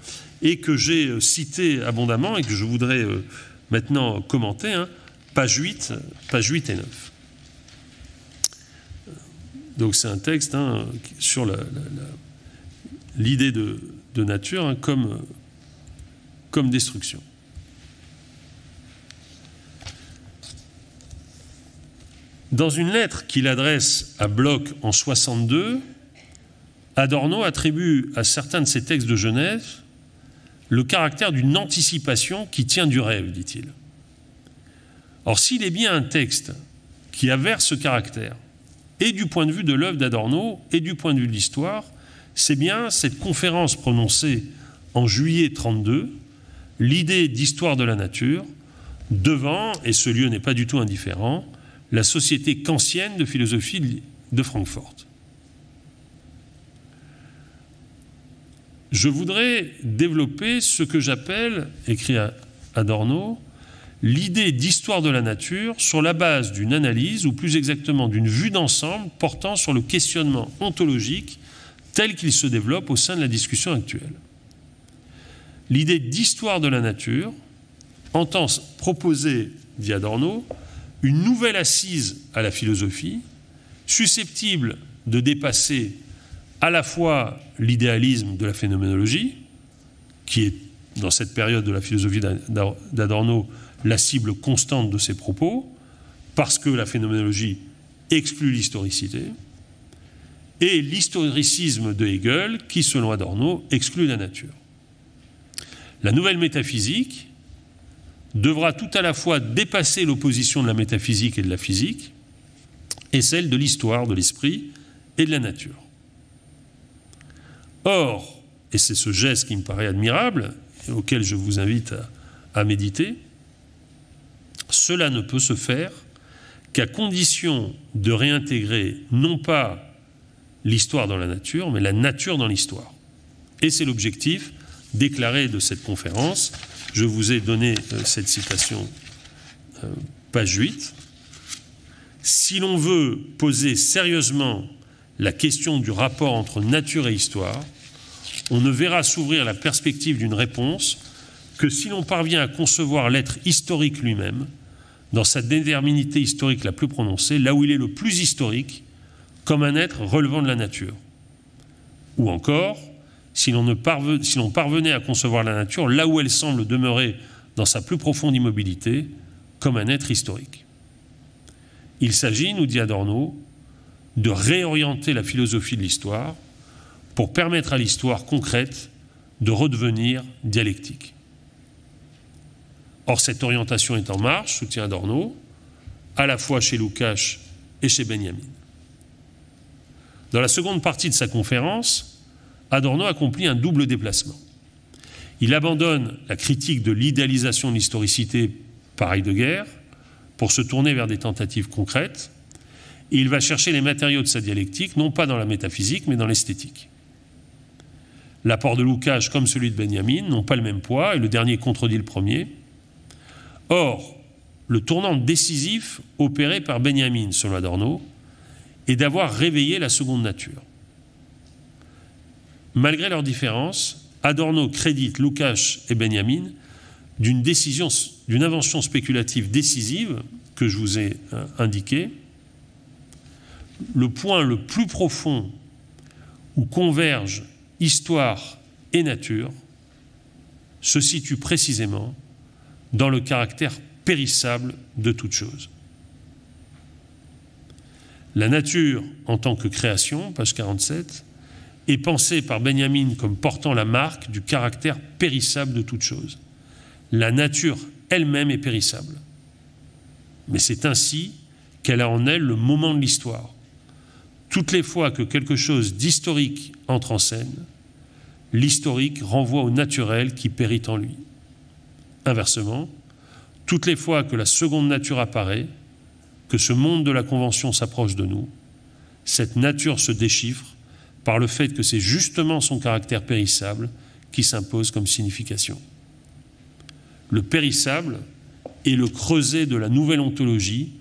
et que j'ai cité abondamment et que je voudrais maintenant commenter, hein, page 8 et 9. Donc c'est un texte, hein, sur l'idée de nature, hein, comme destruction. Dans une lettre qu'il adresse à Bloch en 62, Adorno attribue à certains de ses textes de Genève le caractère d'une anticipation qui tient du rêve, dit-il. Or, s'il est bien un texte qui avère ce caractère, et du point de vue de l'œuvre d'Adorno, et du point de vue de l'histoire, c'est bien cette conférence prononcée en juillet 1932, l'idée d'histoire de la nature, devant, et ce lieu n'est pas du tout indifférent, la Société kantienne de philosophie de Francfort. Je voudrais développer ce que j'appelle, écrit Adorno, l'idée d'histoire de la nature sur la base d'une analyse, ou plus exactement d'une vue d'ensemble portant sur le questionnement ontologique tel qu'il se développe au sein de la discussion actuelle. L'idée d'histoire de la nature entend proposer, dit Adorno, une nouvelle assise à la philosophie, susceptible de dépasser à la fois l'idéalisme de la phénoménologie, qui est dans cette période de la philosophie d'Adorno, la cible constante de ses propos, parce que la phénoménologie exclut l'historicité, et l'historicisme de Hegel, qui, selon Adorno, exclut la nature. La nouvelle métaphysique devra tout à la fois dépasser l'opposition de la métaphysique et de la physique, et celle de l'histoire, de l'esprit et de la nature. Or, et c'est ce geste qui me paraît admirable, et auquel je vous invite à méditer, cela ne peut se faire qu'à condition de réintégrer non pas l'histoire dans la nature, mais la nature dans l'histoire. Et c'est l'objectif déclaré de cette conférence. Je vous ai donné cette citation, page 8. Si l'on veut poser sérieusement la question du rapport entre nature et histoire, on ne verra s'ouvrir la perspective d'une réponse que si l'on parvient à concevoir l'être historique lui-même, dans sa déterminité historique la plus prononcée, là où il est le plus historique, comme un être relevant de la nature. Ou encore, si l'on parvenait à concevoir la nature là où elle semble demeurer dans sa plus profonde immobilité, comme un être historique. Il s'agit, nous dit Adorno, de réorienter la philosophie de l'histoire pour permettre à l'histoire concrète de redevenir dialectique. Or, cette orientation est en marche, soutient Adorno, à la fois chez Lukács et chez Benjamin. Dans la seconde partie de sa conférence, Adorno accomplit un double déplacement. Il abandonne la critique de l'idéalisation de l'historicité par Heidegger pour se tourner vers des tentatives concrètes, et il va chercher les matériaux de sa dialectique, non pas dans la métaphysique, mais dans l'esthétique. L'apport de Lukács, comme celui de Benjamin, n'ont pas le même poids, et le dernier contredit le premier. Or, le tournant décisif opéré par Benjamin, selon Adorno, est d'avoir réveillé la seconde nature. Malgré leurs différences, Adorno crédite Lukács et Benjamin d'une invention spéculative décisive que je vous ai indiquée. Le point le plus profond où convergent histoire et nature se situe précisément dans le caractère périssable de toute chose. La nature en tant que création, page 47, est pensée par Benjamin comme portant la marque du caractère périssable de toute chose. La nature elle-même est périssable. Mais c'est ainsi qu'elle a en elle le moment de l'histoire. Toutes les fois que quelque chose d'historique entre en scène, l'historique renvoie au naturel qui périt en lui. Inversement, toutes les fois que la seconde nature apparaît, que ce monde de la convention s'approche de nous, cette nature se déchiffre par le fait que c'est justement son caractère périssable qui s'impose comme signification. Le périssable est le creuset de la nouvelle ontologie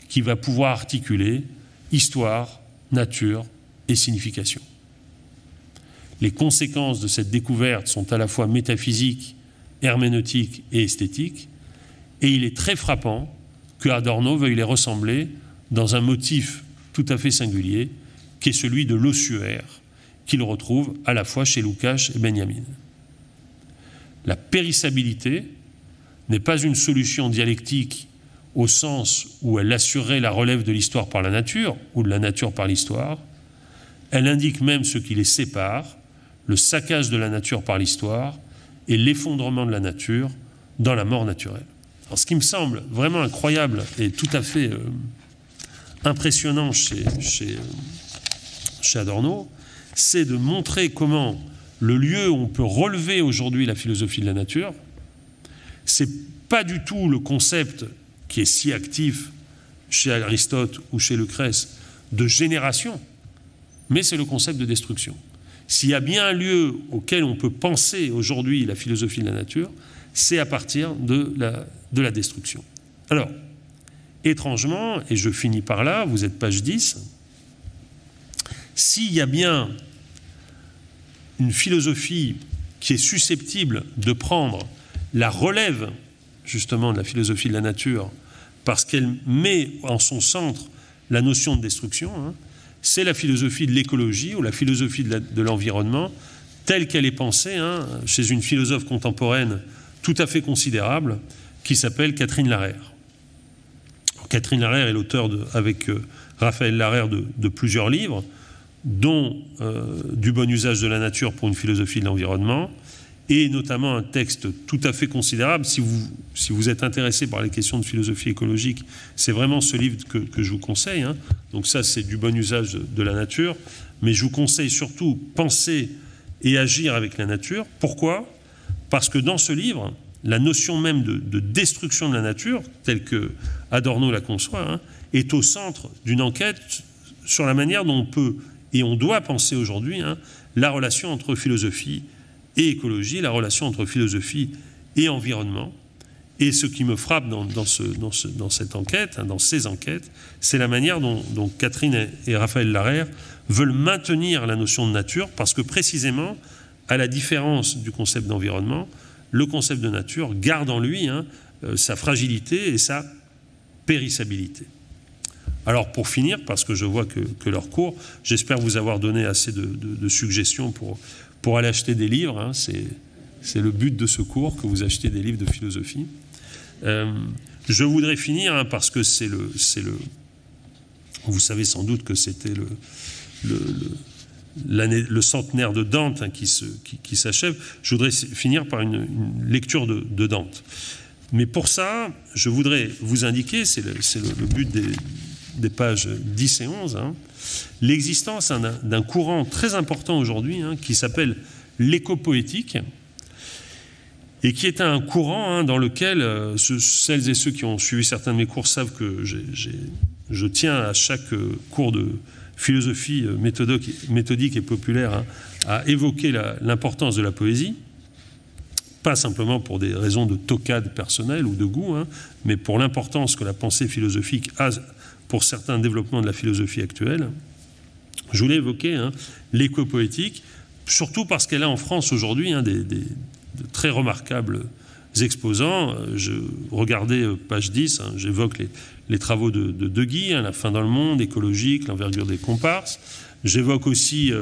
qui va pouvoir articuler histoire, nature et signification. Les conséquences de cette découverte sont à la fois métaphysiques, herméneutiques et esthétiques, et il est très frappant que Adorno veuille les ressembler dans un motif tout à fait singulier, qui est celui de l'ossuaire, qu'il retrouve à la fois chez Lukács et Benjamin. La périssabilité n'est pas une solution dialectique au sens où elle assurerait la relève de l'histoire par la nature ou de la nature par l'histoire. Elle indique même ce qui les sépare, le saccage de la nature par l'histoire et l'effondrement de la nature dans la mort naturelle. Alors, ce qui me semble vraiment incroyable et tout à fait impressionnant chez Adorno, c'est de montrer comment le lieu où on peut relever aujourd'hui la philosophie de la nature, c'est pas du tout le concept qui est si actif chez Aristote ou chez Lucrèce de génération, mais c'est le concept de destruction. S'il y a bien un lieu auquel on peut penser aujourd'hui la philosophie de la nature, c'est à partir de la destruction. Alors, étrangement, et je finis par là, vous êtes page 10, s'il y a bien une philosophie qui est susceptible de prendre la relève justement de la philosophie de la nature parce qu'elle met en son centre la notion de destruction, c'est la philosophie de l'écologie ou la philosophie de l'environnement telle qu'elle est pensée chez une philosophe contemporaine tout à fait considérable qui s'appelle Catherine Larère. Catherine Larère est l'auteur, avec Raphaël Larère, de plusieurs livres, dont Du bon usage de la nature pour une philosophie de l'environnement, et notamment un texte tout à fait considérable. Si vous êtes intéressé par les questions de philosophie écologique, c'est vraiment ce livre que je vous conseille. Donc ça, c'est Du bon usage de la nature. Mais je vous conseille surtout Penser et agir avec la nature. Pourquoi ? Parce que dans ce livre, la notion même de destruction de la nature, telle que Adorno la conçoit, est au centre d'une enquête sur la manière dont on peut et on doit penser aujourd'hui la relation entre philosophie et écologie, la relation entre philosophie et environnement. Et ce qui me frappe dans cette enquête, dans ces enquêtes, c'est la manière dont Catherine et Raphaël Larère veulent maintenir la notion de nature, parce que précisément, à la différence du concept d'environnement, le concept de nature garde en lui sa fragilité et sa périssabilité. Alors pour finir, parce que je vois que leur cours, j'espère vous avoir donné assez de suggestions pour aller acheter des livres. C'est le but de ce cours, que vous achetiez des livres de philosophie. Je voudrais finir, parce que vous savez sans doute que c'était le centenaire de Dante qui s'achève. Je voudrais finir par une lecture de Dante. Mais pour ça, je voudrais vous indiquer, c'est le but des pages 10 et 11, l'existence d'un courant très important aujourd'hui qui s'appelle l'éco-poétique, et qui est un courant dans lequel celles et ceux qui ont suivi certains de mes cours savent que je tiens à chaque cours de philosophie méthodique et populaire à évoquer l'importance de la poésie, pas simplement pour des raisons de toquade personnelle ou de goût, mais pour l'importance que la pensée philosophique a pour certains développements de la philosophie actuelle. Je voulais évoquer l'éco-poétique, surtout parce qu'elle a en France aujourd'hui de très remarquables exposants. Je regardais page 10, j'évoque les travaux de Guy, La fin dans le monde, écologique, l'envergure des comparses. J'évoque aussi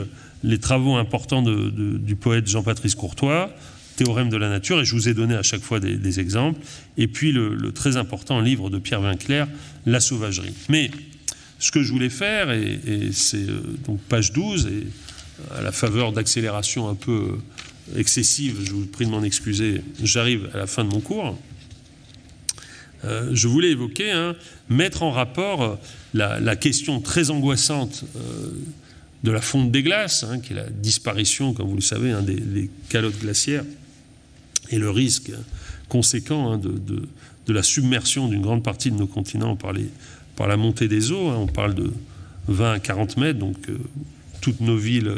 les travaux importants du poète Jean-Patrice Courtois, Théorème de la nature, et je vous ai donné à chaque fois des exemples. Et puis le très important livre de Pierre Vinclair, La sauvagerie. Mais ce que je voulais faire, et c'est donc page 12, et à la faveur d'accélération un peu excessive, je vous prie de m'en excuser, j'arrive à la fin de mon cours. Je voulais évoquer, mettre en rapport la question très angoissante de la fonte des glaces, qui est la disparition, comme vous le savez, des calottes glaciaires, et le risque conséquent de la submersion d'une grande partie de nos continents par la montée des eaux. On parle de 20 à 40 mètres, donc toutes nos villes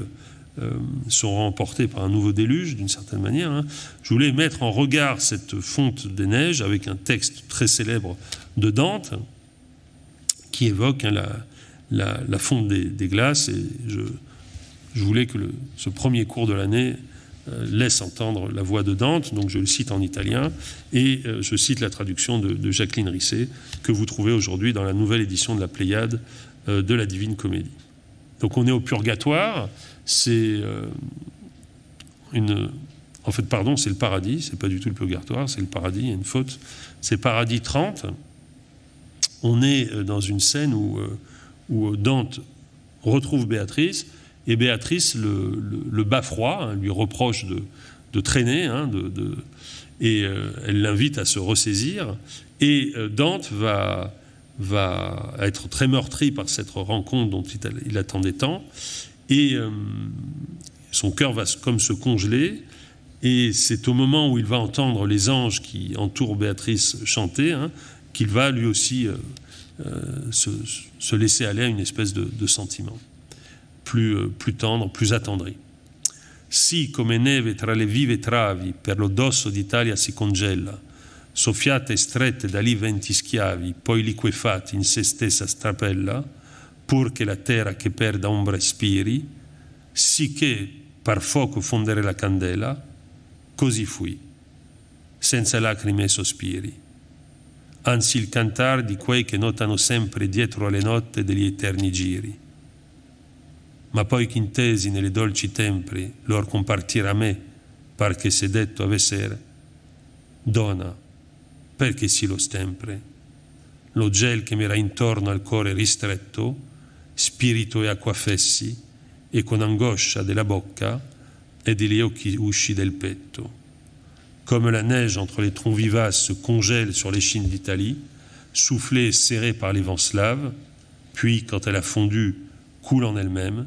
seront emportées par un nouveau déluge, d'une certaine manière. Je voulais mettre en regard cette fonte des neiges avec un texte très célèbre de Dante qui évoque la fonte des glaces, et je voulais que ce premier cours de l'année laisse entendre la voix de Dante, donc je le cite en italien, et je cite la traduction de Jacqueline Risset, que vous trouvez aujourd'hui dans la nouvelle édition de la Pléiade de la Divine Comédie. Donc on est au purgatoire, c'est c'est le paradis, c'est pas du tout le purgatoire, c'est le paradis, il y a une faute, c'est paradis 30. On est dans une scène où Dante retrouve Béatrice, et Béatrice le bat froid, lui reproche de traîner, et elle l'invite à se ressaisir, et Dante va être très meurtri par cette rencontre dont il attendait tant, et son cœur va comme se congeler, et c'est au moment où il va entendre les anges qui entourent Béatrice chanter qu'il va lui aussi se laisser aller à une espèce de sentiment plus tendre, plus attendri. Si come neve tra le vive travi per lo dosso d'Italia si congela, soffiate e strette da lì venti schiavi, poi liquefatti in se stessa strapella, pur che la terra che perda ombra ispiri, sicché par fuoco fondere la candela, così fui, senza lacrime e sospiri. Anzi il cantar di quei che notano sempre dietro alle notte degli eterni giri. ma poi ch'intesi nelle dolci tempri lor compartir a me, par che se detto avessere, dona, perché si lo stempre, lo gel che m'era intorno al cuore ristretto, spirito e acqua fessi, e con angoscia della bocca et degli occhi usci del petto. Comme la neige entre les troncs vivaces se congèle sur les chines d'Italie, soufflée et serrée par les vents slaves, puis, quand elle a fondu, coule en elle-même,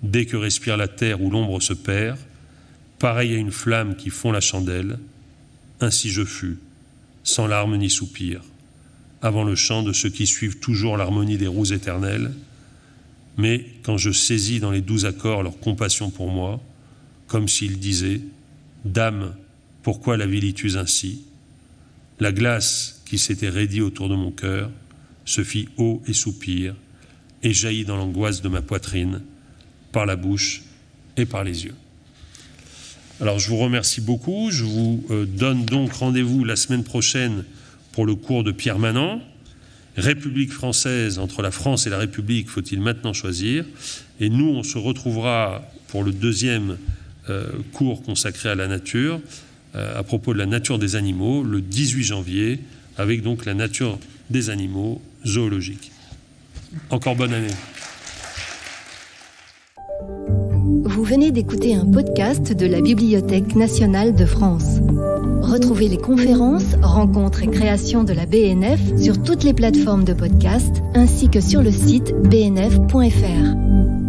dès que respire la terre où l'ombre se perd, pareil à une flamme qui fond la chandelle, ainsi je fus, sans larmes ni soupir, avant le chant de ceux qui suivent toujours l'harmonie des roues éternelles, mais quand je saisis dans les 12 accords leur compassion pour moi, comme s'ils disaient « Dame, pourquoi la vilitus ainsi ?» La glace qui s'était raidie autour de mon cœur se fit eau et soupir, et jaillit dans l'angoisse de ma poitrine, par la bouche et par les yeux. Alors je vous remercie beaucoup, je vous donne donc rendez-vous la semaine prochaine pour le cours de Pierre Manant. République française, entre la France et la République, faut-il maintenant choisir? Et nous, on se retrouvera pour le deuxième cours consacré à la nature, à propos de la nature des animaux, le 18 janvier, avec donc la nature des animaux zoologiques. Encore bonne année. Vous venez d'écouter un podcast de la Bibliothèque nationale de France. Retrouvez les conférences, rencontres et créations de la BNF sur toutes les plateformes de podcast ainsi que sur le site bnf.fr.